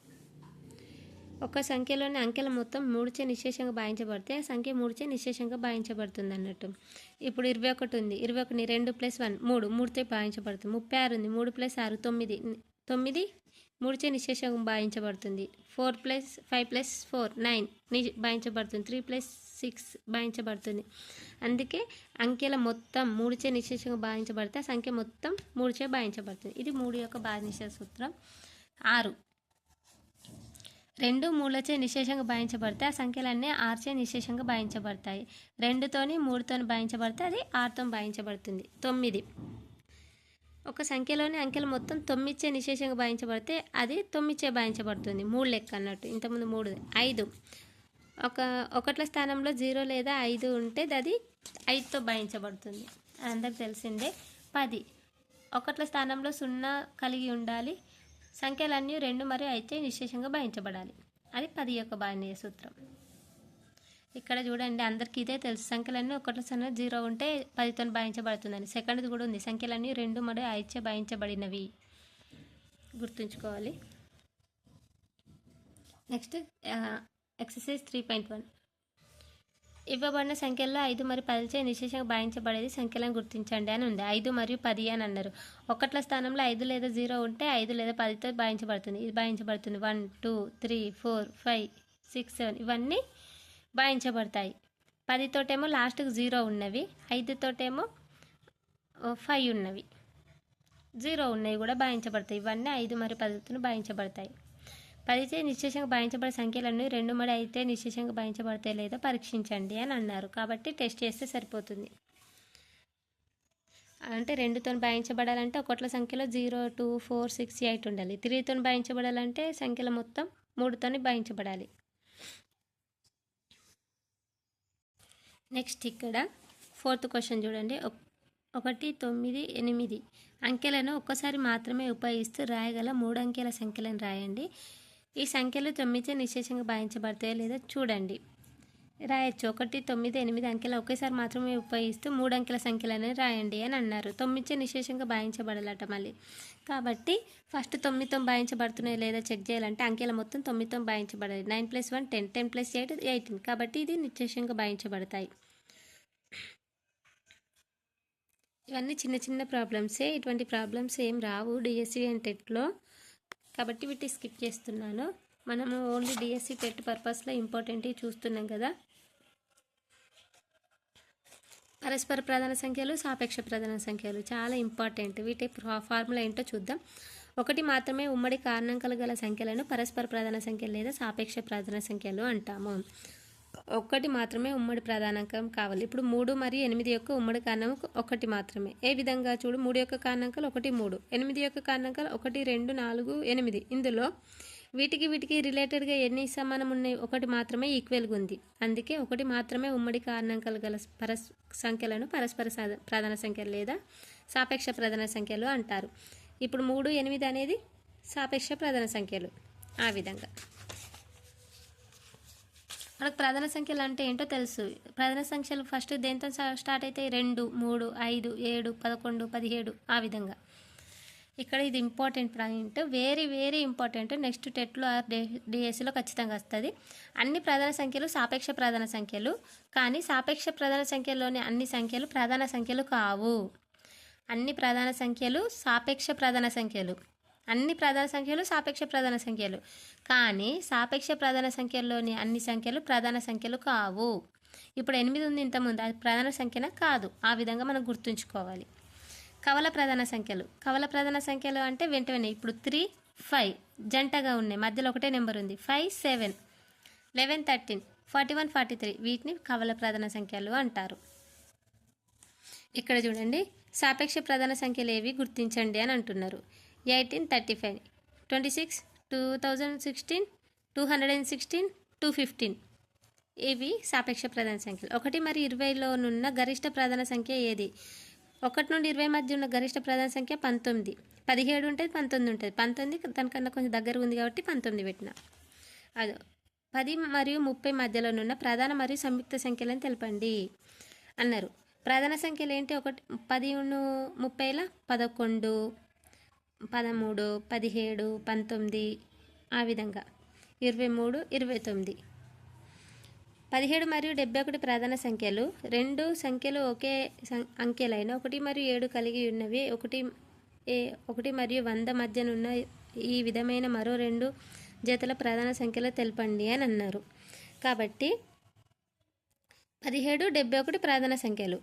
ఒక సంఖ్యలోని అంకెల మొత్తం 3చే నిశ్శేషంగా భావించబడితే ఆ సంఖ్య 3చే నిశ్శేషంగా భావించబడుతుంది అన్నట్టు. ఇప్పుడు 21 ఉంది. 21ని 2 + 1 3, 3తో భావించబడుతుంది. 36 ఉంది. 3 + 6 9, 9 3చే నిశ్శేషంగా భావించబడుతుంది. 4 + 5 + 4 9 భావించబడుతుంది. 3 + 6 భావించబడుతుంది. అందుకే అంకెల మొత్తం 3చే నిశ్శేషంగా భావించబడితే ఆ సంఖ్య మొత్తం 3చే భావించబడుతుంది. ఇది 3 యొక్క భాజనీయత సూత్రం. 6 2 3లచే నిశ్శేషంగా భావించబడితే ఆ సంఖ్యలన్నీ 6చే నిశ్శేషంగా భావించబడతాయి. 2తోని 3తోని భావించబడితే అది 6తో భావించబడుతుంది. 9 ఒక సంఖ్యలోని అంకెలు మొత్తం 9చే నిశ్శేషంగా భావించబడితే అది 9చే భావించబడుతుంది. 3 లెక్క అన్నట్టు. ఇంతకుముందు 3. 5 1ల స్థానంలో 0 లేదా 5 ఉంటే అది 5తో భావించబడుతుంది. అందరికి తెలిసిందే. 10 1ల స్థానంలో 0 కలిగి ఉండాలి. సంఖ్యలన్నీ 2 మరియు 5చే నిశ్శేషంగా భావించబడాలి. అది 10 యొక్క భాజనీయ సూత్రం. ఇక్కడ చూడండి, అందరికీ ఇదే తెలుసు. సంఖ్యలన్నీ ఒకటి సన్న 0 ఉంటే 10తో భాగించబడుతుందని. సెకండ్ది కూడా ఉంది, సంఖ్యలన్నీ 2 మరియు 5 భాగించబడినవి. గుర్తుంచుకోవాలి. Next exercise 3.1. ఇవ్వబడిన సంఖ్యల్లో 5 మరియు 10చే నిశేషంగా భాగించబడేది సంఖ్యలను గుర్తించండి అని ఉంది. 5 మరియు 10 అని అన్నారు. ఒకట్ల స్థానంలో 5 లేదా 0 ఉంటే 5 లేదా 10తో భాగించబడుతుంది. ఇది భాగించబడుతుంది. 1 2 3 4 5 6 7 ఇవన్నీ భాగించబడతాయి. 10తోటేమో లాస్ట్కి 0 ఉన్నవి, 5తోటేమో 5 ఉన్నవి, 0 ఉన్నవి కూడా భాగించబడతాయి. ఇవన్నీ 5 మరియు 10తో భాగించబడతాయి. 10చే నిశ్శేషంగా భాగించబడే సంఖ్యలన్నీ 2 మరియు 5చే నిశ్శేషంగా భాగించబడతాయి లేదా పరీక్షించండి అని అన్నారు. కాబట్టి టెస్ట్ చేస్తే సరిపోతుంది. అంటే 2తో భాగించబడాలంటే ఒకట్ల సంఖ్యలో 0 2 4 6 8 ఉండాలి. 3తో భాగించబడాలంటే సంఖ్యల మొత్తం 3తో భాగించబడాలి. నెక్స్ట్ ఇక్కడ 4th క్వశ్చన్ చూడండి. 1 9 8 అంకెలను ఒక్కసారి మాత్రమే ఉపయోగిస్తూ రాయగల 3 అంకెల సంఖ్యలను రాయండి. ఈ సంఖ్యలు 9చే నిశ్శేషంగా భాగించబడతాయో లేదో చూడండి. రాయొచ్చు. 1 9 8 అంకెలు ఒకేసారి మాత్రమే ఉపయోగిస్తూ 3 అంకెల సంఖ్యలను రాయండి అని అన్నారు. 9చే నిశ్శేషంగా భాగించబడాలట మళ్ళీ. కాబట్టి ఫస్ట్ 9తో భాగించబడుతున్నాయో లేదా చెక్ చేయాలంటే అంకెల మొత్తం 9తో భాగించబడాలి. 9 + 1 10, 10 + 8 18. కాబట్టి ఇది నిశ్శేషంగా భాగించబడతాయి. ఇవన్నీ చిన్న చిన్న ప్రాబ్లమ్సే. ఇటువంటి ప్రాబ్లమ్స్ ఏం రావు డిఎస్సి అండ్ టెట్లో, కాబట్టి వీటి స్కిప్ చేస్తున్నాను. మనము ఓన్లీ డిఎస్సి టెట్ పర్పస్లో ఇంపార్టెంట్వి చూస్తున్నాం కదా. పరస్పర ప్రధాన సంఖ్యలు, సాపేక్ష ప్రధాన సంఖ్యలు చాలా ఇంపార్టెంట్. వీటి ఫార్ములా ఏంటో చూద్దాం. 1 మాత్రమే ఉమ్మడి కారణాంకాలు గల సంఖ్యలను పరస్పర ప్రధాన సంఖ్యలు లేదా సాపేక్ష ప్రధాన సంఖ్యలు అంటాము. 1 మాత్రమే ఉమ్మడి ప్రధానాంకం కావాలి. ఇప్పుడు 3 మరియు 8 యొక్క ఉమ్మడి కారణం 1 మాత్రమే. ఏ విధంగా చూడు, 3 యొక్క కారణాంకాలు 1 3, 8 యొక్క కారణాంకాలు 1 2 4 8. ఇందులో వీటికి రిలేటెడ్గా ఎన్ని సమానం ఉన్నాయి? 1 మాత్రమే ఈక్వల్గా ఉంది. అందుకే 1 మాత్రమే ఉమ్మడి కారణాంకాలు గల సంఖ్యలను పరస్పర ప్రధాన సంఖ్యలు లేదా సాపేక్ష ప్రధాన సంఖ్యలు అంటారు. ఇప్పుడు 3 8 అనేది సాపేక్ష ప్రధాన సంఖ్యలు. ఆ విధంగా మనకు ప్రధాన సంఖ్యలు అంటే ఏంటో తెలుసు. ప్రధాన సంఖ్యలు ఫస్ట్ దేంతో స్టార్ట్ అవుతాయి? 2 3 5 7 11 17 ఆ విధంగా. ఇక్కడ ఇది important point, very very important. Next టెట్లో డిఎస్సిలో ఖచ్చితంగా వస్తుంది. అన్ని ప్రధాన సంఖ్యలు సాపేక్ష ప్రధాన సంఖ్యలు, కానీ సాపేక్ష ప్రధాన సంఖ్యలోని అన్ని సంఖ్యలు ప్రధాన సంఖ్యలు కావు. అన్ని ప్రధాన సంఖ్యలు సాపేక్ష ప్రధాన సంఖ్యలు, అన్ని ప్రధాన సంఖ్యలు సాపేక్ష ప్రధాన సంఖ్యలు, కానీ సాపేక్ష ప్రధాన సంఖ్యల్లోని అన్ని సంఖ్యలు ప్రధాన సంఖ్యలు కావు. ఇప్పుడు 8 ఉంది ఇంతకుముందు, అది ప్రధాన సంఖ్యన కాదు. ఆ విధంగా మనం గుర్తుంచుకోవాలి. కవల ప్రధాన సంఖ్యలు. కవల ప్రధాన సంఖ్యలు అంటే వెంటనే ఇప్పుడు 3 5 జంటగా ఉన్నాయి, మధ్యలో ఒకటే నెంబర్ ఉంది. 5 7 11 13 41 43 వీటిని కవల ప్రధాన సంఖ్యలు అంటారు. ఇక్కడ చూడండి, సాపేక్ష ప్రధాన సంఖ్యలు ఏవి గుర్తించండి అని అంటున్నారు. 18 35 26 2016 216 215 ఇవి సాపేక్ష ప్రధాన సంఖ్యలు. 1 మరియు 20లోనున్న గరిష్ట ప్రధాన సంఖ్య ఏది? 1 నుండి 20 మధ్య ఉన్న గరిష్ట ప్రధాన సంఖ్య 19. 17 ఉంటుంది, 19 ఉంటుంది. 19 దానికన్నా కొంచెం దగ్గర ఉంది కాబట్టి 19 పెట్టిన. అదో 10 మరియు 30 మధ్యలోనున్న ప్రధాన మరియు సంయుక్త సంఖ్యలను తెలపండి అన్నారు. ప్రధాన సంఖ్యలు ఏంటి? 10 30ల 11 13 17 19 ఆ విధంగా 23 29. 17 మరియు 71 ప్రధాన సంఖ్యలు. 2 సంఖ్యలు ఒకే అంకెలైన 1 మరియు 7 కలిగి ఉన్నవి. 1 మరియు 100 మధ్యనున్న ఈ విధమైన మరో 2 జతల ప్రధాన సంఖ్యలు తెలపండి అని అన్నారు. కాబట్టి 17 71 ప్రధాన సంఖ్యలు.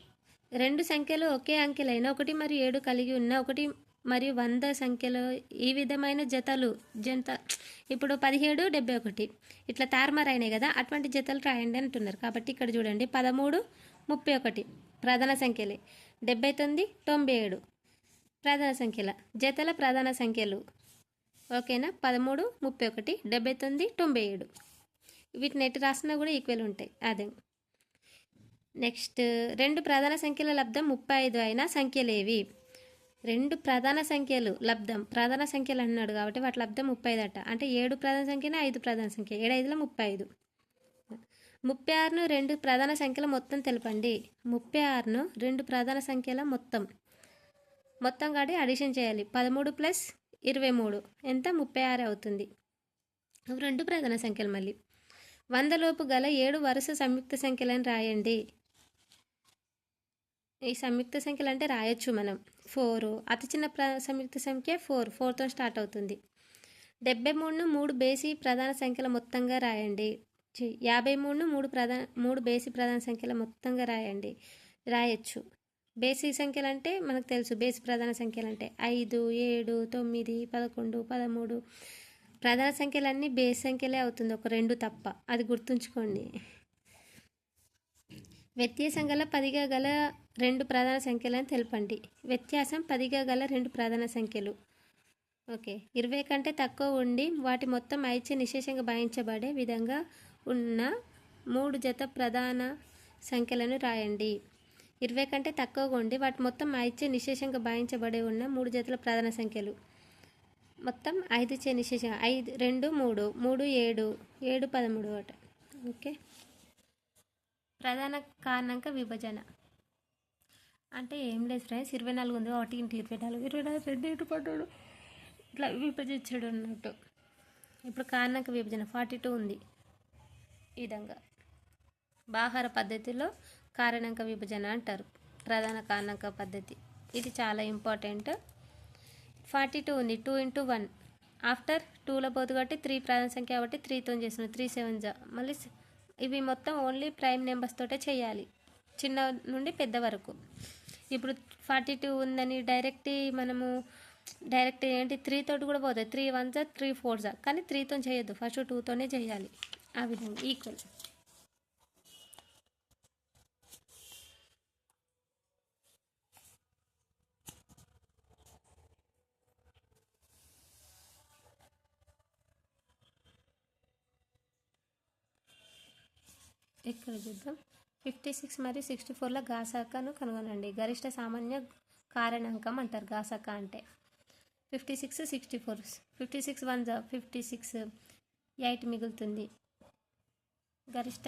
2 సంఖ్యలు ఒకే అంకెలైన 1 మరియు 7 కలిగి ఉన్న 1 మరియు 100 సంఖ్యలో ఈ విధమైన జంట ఇప్పుడు 17 71 ఇట్లా తారుమారైనాయి కదా, అటువంటి జతలు రాయండి అంటున్నారు. కాబట్టి ఇక్కడ చూడండి, 13 31 ప్రధాన సంఖ్యలే. 79 97 ప్రధాన సంఖ్యల. జతల ప్రధాన సంఖ్యలు ఓకేనా. 13 31 79 97 వీటిని ఎటు రాసినా కూడా ఈక్వల్ ఉంటాయి. అదే నెక్స్ట్ 2 ప్రధాన సంఖ్యల లబ్ధం 35 అయిన సంఖ్యలేవి? 2 ప్రధాన సంఖ్యలు లబ్ధం, ప్రధాన సంఖ్యలు అన్నాడు కాబట్టి వాటి లబ్ధం 35 అట. అంటే 7 ప్రధాన సంఖ్యనే 5 ప్రధాన సంఖ్య. 7 5ల 35. 36ను రెండు ప్రధాన సంఖ్యల మొత్తం తెలపండి. 36ను రెండు ప్రధాన సంఖ్యల మొత్తం కాడి అడిషన్ చేయాలి. 13 ప్లస్ 23 ఎంత? 36 అవుతుంది. అవి రెండు ప్రధాన సంఖ్యలు. మళ్ళీ 100 లోపు గల 7 వరుస సంయుక్త సంఖ్యలను రాయండి. ఈ సంయుక్త సంఖ్యలు అంటే రాయొచ్చు మనం. 4 అతి చిన్న సంయుక్త సంఖ్య 4తో స్టార్ట్ అవుతుంది. 73ను మూడు బేసి ప్రధాన సంఖ్యల మొత్తంగా రాయండి. 53ను మూడు బేసి ప్రధాన సంఖ్యల మొత్తంగా రాయొచ్చు. బేసి సంఖ్యలు అంటే మనకు తెలుసు. బేసి ప్రధాన సంఖ్యలు అంటే 5, 7, 9, 11, 13 ప్రధాన సంఖ్యలన్నీ బేసి సంఖ్యలే అవుతుంది, ఒక 2 తప్ప. అది గుర్తుంచుకోండి. వ్యత్యాసం గల 10గా గల రెండు ప్రధాన సంఖ్యలను తెలపండి. వ్యత్యాసం 10గా గల రెండు ప్రధాన సంఖ్యలు. ఓకే. 20 కంటే తక్కువ ఉండి వాటి మొత్తం ఐచ్ఛ నిశేషంగా భావించబడే విధంగా ఉన్న 3 జత ప్రధాన సంఖ్యలను రాయండి. 20 కంటే తక్కువగా ఉండి వాటి మొత్తం ఐచ్ఛ నిశేషంగా భావించబడే ఉన్న 3 జతల ప్రధాన సంఖ్యలు. మొత్తం 5 చే నిశేషంగా 5, 2, 3, 3, 7, 7, 13 అట. ఓకే. ప్రధాన కారణాంక విభజన అంటే ఏం లేదు ఫ్రెండ్స్. 24 ఉంది, 1 × 24, 24, 2 × 12 ఇట్లా విభజించడం అన్నట్టు. ఇప్పుడు కారణాంక విభజన 42 ఉంది. ఈ విధంగా బాహార పద్ధతిలో కారణాంక విభజన అంటారు. ప్రధాన కారణాంక పద్ధతి ఇది చాలా ఇంపార్టెంట్. 42 ఉంది. 2 × 1 ఆఫ్టర్ 2లో పోతు కాబట్టి 3 ప్రధాన సంఖ్య కాబట్టి 3తో చేస్తున్నాం. 3 7 మళ్ళీ ఇవి మొత్తం ఓన్లీ ప్రైమ్ నెంబర్స్ తోటే చేయాలి, చిన్న నుండి పెద్ద వరకు. ఇప్పుడు 42 ఉందని మనము డైరెక్ట్ ఏంటి 3 తోటి కూడా పోతుంది. 3 1 3 4 కానీ 3తో చేయొద్దు, ఫస్ట్ 2తోనే చేయాలి. ఆ విధంగా ఈక్వల్. ఇక్కడ చూద్దాం. 56 మరియు 64ల గాసాకను కనుగొనండి. గరిష్ట సామాన్య కారణాంకం అంటారు గాసాక అంటే. 56, 64. 56 1 56, 8 మిగులుతుంది. గరిష్ట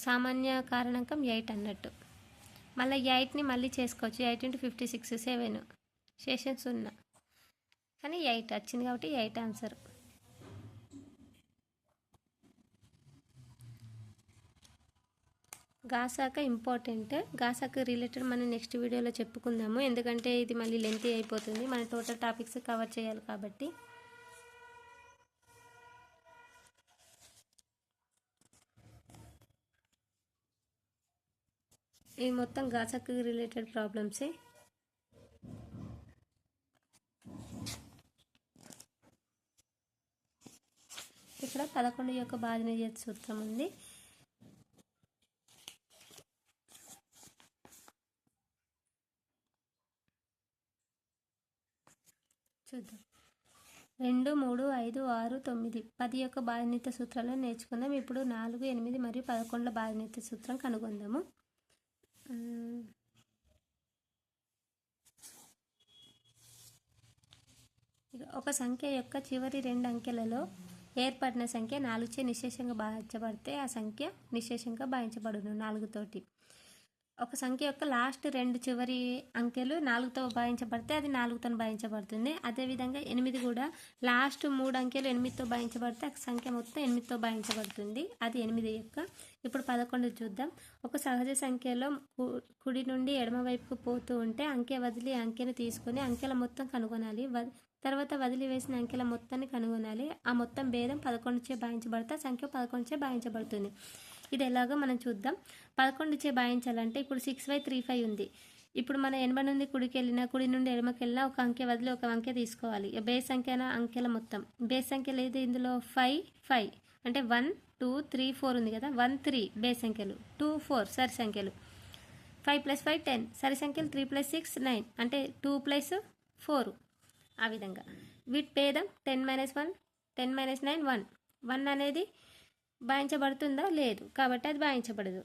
సామాన్య కారణాంకం 8 అన్నట్టు. మళ్ళీ 8ని మళ్ళీ చేసుకోవచ్చు. 8 × 56 7, శేషం 0. కానీ 8 వచ్చింది కాబట్టి 8 ఆన్సర్. గాసాక ఇంపార్టెంట్. గాసాక రిలేటెడ్ మనం నెక్స్ట్ వీడియోలో చెప్పుకుందాము, ఎందుకంటే ఇది మళ్ళీ లెంతీ అయిపోతుంది. మన టోటల్ టాపిక్స్ కవర్ చేయాలి కాబట్టి. ఇవి మొత్తం గాసాక రిలేటెడ్ ప్రాబ్లమ్సే. ఇక్కడ 11 యొక్క భాజనీయత సూత్రం ఉంది. చూద్దాం. 2 3 5 6 9 10 యొక్క భాజనీయత సూత్రాలను నేర్చుకుందాం. ఇప్పుడు 4 8 మరియు 11ల భాజనీయత సూత్రం కనుగొందాము. ఒక సంఖ్య యొక్క చివరి 2 అంకెలలో ఏర్పడిన సంఖ్య 4చే నిశేషంగా భావించబడితే ఆ సంఖ్య నిశేషంగా భావించబడును 4 తోటి. ఒక సంఖ్య యొక్క లాస్ట్ 2 చివరి అంకెలు 4తో భావించబడితే అది 4తో భావించబడుతుంది. అదేవిధంగా 8 కూడా లాస్ట్ 3 అంకెలు 8తో భావించబడితే ఆ సంఖ్య మొత్తం 8తో భావించబడుతుంది. అది 8 యొక్క. ఇప్పుడు 11 చూద్దాం. ఒక సహజ సంఖ్యలో కుడి నుండి ఎడమ వైపుకు పోతూ ఉంటే అంకె వదిలి అంకెను తీసుకొని అంకెల మొత్తం కనుగొనాలి. తర్వాత వదిలివేసిన అంకెల మొత్తాన్ని కనుగొనాలి. ఆ మొత్తం భేదం 11చే భావించబడితే ఆ సంఖ్య 11చే భావించబడుతుంది. ఇది ఎలాగో మనం చూద్దాం. 11చే భావించాలంటే ఇప్పుడు 6/35 ఉంది. ఇప్పుడు మన 80 నుండి కుడికి వెళ్ళినా కుడి నుండి ఎడమకి వెళ్ళినా ఒక అంకె వదిలి ఒక అంకె తీసుకోవాలి. బేస్ సంఖ్య అంకెల మొత్తం. బేస్ సంఖ్య లేదు ఇందులో 5 అంటే 1 2 3 4 ఉంది కదా. 1 3 బేస్ సంఖ్యలు, 2 4 సరి సంఖ్యలు, 5 + 5 10 సరి సంఖ్యలు, 3 + 6 9 అంటే 2 + 4. ఆ విధంగా వీటి భేదం 10 - 1 10 - 9 1. 1 అనేది భావించబడుతుందా? లేదు, కాబట్టి అది భావించబడదు.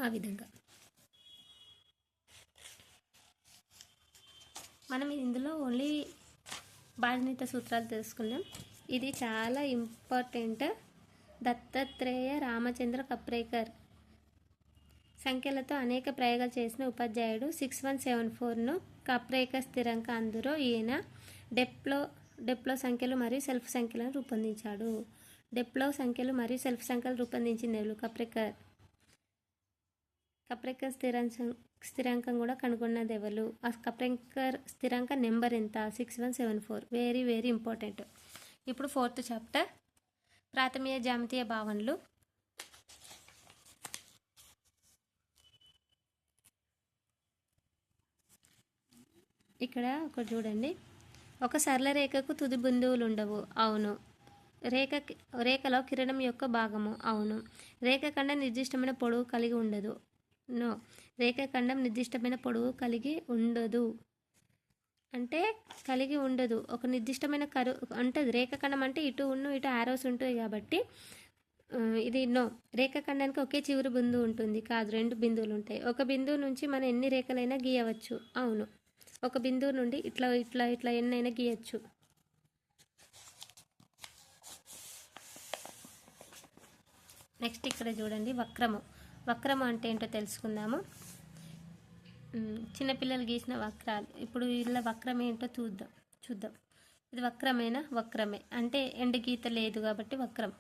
ఆ విధంగా మనం ఇందులో ఓన్లీ భాజనీయత సూత్రాలు తెలుసుకున్నాం. ఇది చాలా ఇంపార్టెంట్. దత్తాత్రేయ రామచంద్ర కప్రేకర్. సంఖ్యలతో అనేక ప్రయోగాలు చేసిన ఉపాధ్యాయుడు 6174ను కప్రేకర్ స్థిరాంక. అందులో ఈయన డెప్లో సంఖ్యలు మరియు సెల్ఫ్ సంఖ్యలను రూపొందించాడు. డెప్లో సంఖ్యలు మరియు సెల్ఫ్ సంఖ్యలు రూపొందించింది ఎవరు? కప్రేకర్. కప్రేకర్ స్థిరాంకం కూడా కనుగొన్నది ఎవరు? ఆ కప్రేకర్ స్థిరాంక నెంబర్ ఎంత? 6174. Very very important. ఇప్పుడు 4th చాప్టర్ ప్రాథమిక జ్యామితీయ భావనలు. ఇక్కడ ఒకటి చూడండి. ఒక సరళ రేఖకు తుది బిందువులు ఉండవు. అవును. రేఖలో కిరణం యొక్క భాగము. అవును. రేఖాఖండం నిర్దిష్టమైన పొడవు కలిగి ఉండదు. నో. రేఖాఖండం నిర్దిష్టమైన పొడవు కలిగి ఉండదు అంటే కలిగి ఉండదు. ఒక నిర్దిష్టమైన ఉంటుంది. రేఖాఖండం అంటే ఇటు ఆరోస్ ఉంటాయి కాబట్టి ఇది నో. రేఖాఖండానికి ఒకే చివరి బిందువు ఉంటుంది కాదు, 2 బిందువులు ఉంటాయి. ఒక బిందువు నుంచి మనం ఎన్ని రేఖలైనా గీయవచ్చు. అవును. ఒక బిందువు నుండి ఇట్లా ఇట్లా ఇట్లా ఎన్నైనా గీయచ్చు. నెక్స్ట్ ఇక్కడ చూడండి, వక్రము అంటే ఏంటో తెలుసుకుందాము. చిన్నపిల్లలు గీసిన వక్రాలు. ఇప్పుడు ఇలా వక్రం ఏంటో చూద్దాం. ఇది వక్రమేనా? వక్రమే. అంటే ఎండు గీత లేదు కాబట్టి వక్రం.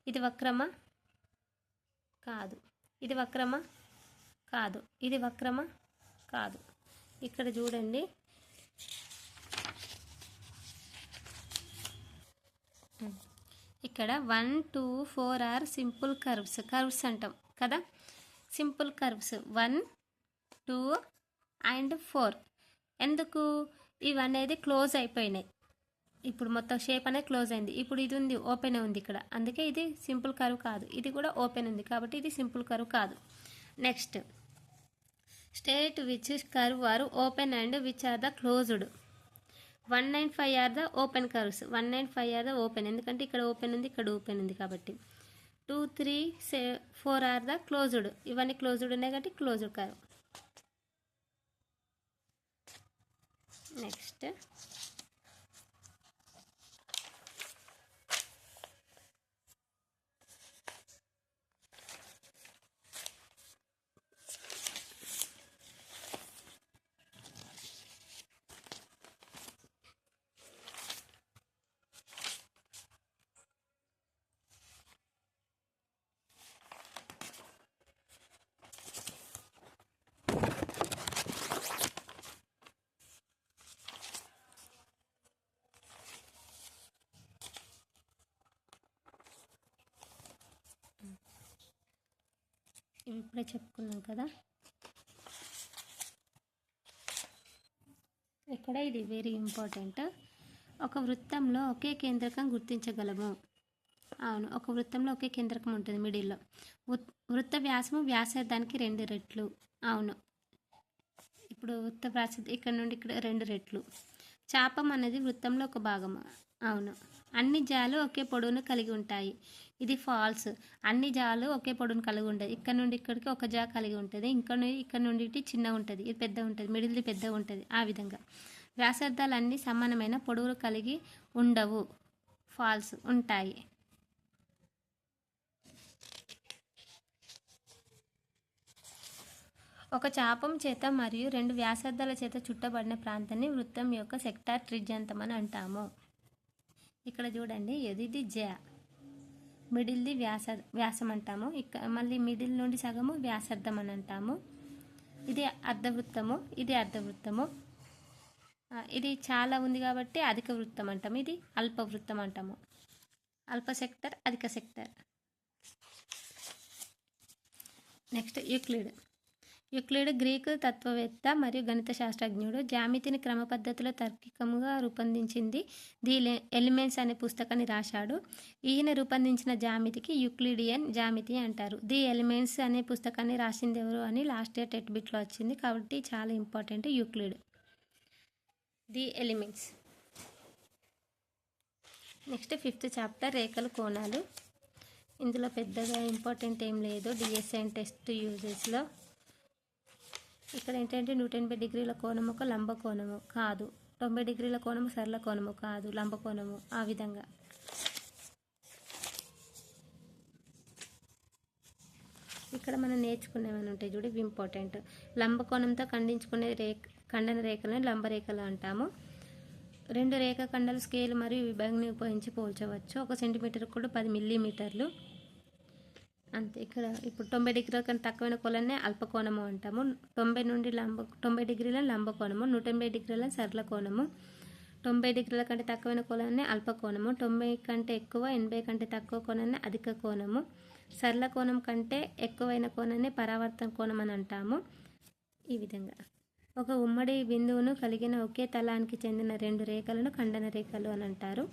ఇది వక్రమా? కాదు. ఇది వక్రమా? కాదు. ఇది వక్రమా? కాదు. ఇక్కడ చూడండి, ఇక్కడ 1, 2, 4 ఆర్ సింపుల్ కర్వ్స్ అంటాం కదా. Simple curves 1, 2 and 4. ఎందుకు? ఇవి అనేది క్లోజ్ అయిపోయినాయి. ఇప్పుడు మొత్తం షేప్ అనేది క్లోజ్ అయింది. ఇప్పుడు ఇది ఉంది, ఓపెన్ ఉంది ఇక్కడ. అందుకే ఇది సింపుల్ కర్వ్ కాదు. ఇది కూడా ఓపెన్ ఉంది కాబట్టి ఇది సింపుల్ కర్వ్ కాదు. Next, state which curve are open and which are the closed. 195 are the open curves. 195 are the open, ఎందుకంటే ఇక్కడ ఓపెన్ ఉంది, ఇక్కడ ఓపెన్ ఉంది కాబట్టి. 2, 3, 4 ఆర్ ద క్లోజ్డ్. ఇవన్నీ క్లోజ్డ్ ఉన్నాయి కాబట్టి క్లోజ్డ్ కర్వ్. నెక్స్ట్, ఇవి ఇప్పుడే చెప్పుకున్నాం కదా. ఇక్కడ ఇది వెరీ ఇంపార్టెంట్. ఒక వృత్తంలో ఒకే కేంద్రకం గుర్తించగలము. అవును. ఒక వృత్తంలో ఒకే కేంద్రకం ఉంటుంది మిడిల్లో. వృత్త వ్యాసము వ్యాసార్థానికి 2 రెట్లు. అవును. ఇప్పుడు వృత్త వ్యాసార్థం ఇక్కడ నుండి ఇక్కడ 2 రెట్లు. చాపం అనేది వృత్తంలో ఒక భాగము. అవును. అన్ని జాలు ఒకే పొడవును కలిగి ఉంటాయి. ఇది ఫాల్స్. అన్ని జాలు ఒకే పొడవును కలిగి ఉంటాయి. ఇక్కడ నుండి ఇక్కడికి ఒక జా కలిగి ఉంటుంది. ఇక్కడ నుండి ఇటు చిన్నగా ఉంటుంది, ఇది పెద్దగా ఉంటుంది, మిడిల్ది పెద్దగా ఉంటుంది. ఆ విధంగా వ్యాసార్థాలు అన్నీ సమానమైన పొడవులు కలిగి ఉండవు. ఫాల్స్. ఉంటాయి. ఒక చాపం చేత మరియు 2 వ్యాసార్థాల చేత చుట్టబడిన ప్రాంతాన్ని వృత్తం యొక్క సెక్టార్ త్రిజ్యాంతం అని అంటాము. ఇక్కడ చూడండి, ఇది జా, మిడిల్ది వ్యాసం అంటాము. మళ్ళీ మిడిల్ నుండి సగము వ్యాసార్థం అని అంటాము. ఇది అర్ధవృత్తము, ఇది అర్ధవృత్తము. ఇది చాలా ఉంది కాబట్టి అధిక వృత్తం అంటాము. ఇది అల్ప వృత్తం అంటాము. అల్ప సెక్టర్, అధిక సెక్టర్. నెక్స్ట్, యూక్లిడ్ గ్రీకు తత్వవేత్త మరియు గణిత శాస్త్రజ్ఞుడు. జ్యామితిని క్రమ పద్ధతిలో తార్కికంగా రూపొందించింది ది ఎలిమెంట్స్ అనే పుస్తకాన్ని రాశాడు. ఈయన రూపొందించిన జ్యామితికి యూక్లిడియన్ జ్యామితి అంటారు. ది ఎలిమెంట్స్ అనే పుస్తకాన్ని రాసింది ఎవరు అని లాస్ట్ ఇయర్ టెట్ బిట్లో వచ్చింది కాబట్టి చాలా important. Euclid, the elements. Next 5th chapter రేఖలు, కోణాలు. ఇందులో పెద్దగా ఇంపార్టెంట్ ఏం లేదు డిఎస్ఎన్ టెస్ట్ యూజెస్లో. ఇక్కడ ఏంటంటే 180 డిగ్రీల కోణము ఒక లంబ కోణము కాదు, 90 డిగ్రీల కోణము సరళ కోణము కాదు, లంబ కోణము. ఆ విధంగా ఇక్కడ మనం నేర్చుకునేవన్నీ ఉంటాయి చూడు, ఇవి ఇంపార్టెంట్. లంబకోణంతో ఖండన రేఖలను లంబరేఖలు అంటాము. రెండు రేఖాఖండాలు స్కేల్ మరియు విభాగాన్ని ఉపయోగించి పోల్చవచ్చు. 1 సెంటీమీటర్ కూడా 10 మిల్లీమీటర్లు అంతే. ఇక్కడ ఇప్పుడు 90 డిగ్రీల కంటే తక్కువైన కోణాన్ని అల్పకోణము అంటాము. 90 డిగ్రీల లంబకోణము, 180 డిగ్రీల సరళ కోణము. 90 డిగ్రీల కంటే తక్కువైన కోణాన్ని అల్పకోణము, 90 కంటే ఎక్కువ 80 కంటే తక్కువ కోణాన్ని అధిక కోణము. సరళ కోణం కంటే ఎక్కువైన కోణాన్ని పరావర్తన కోణం అని అంటాము. ఈ విధంగా ఒక ఉమ్మడి బిందువును కలిగిన ఒకే తలానికి చెందిన రెండు రేఖలను ఖండన రేఖలు అని అంటారు.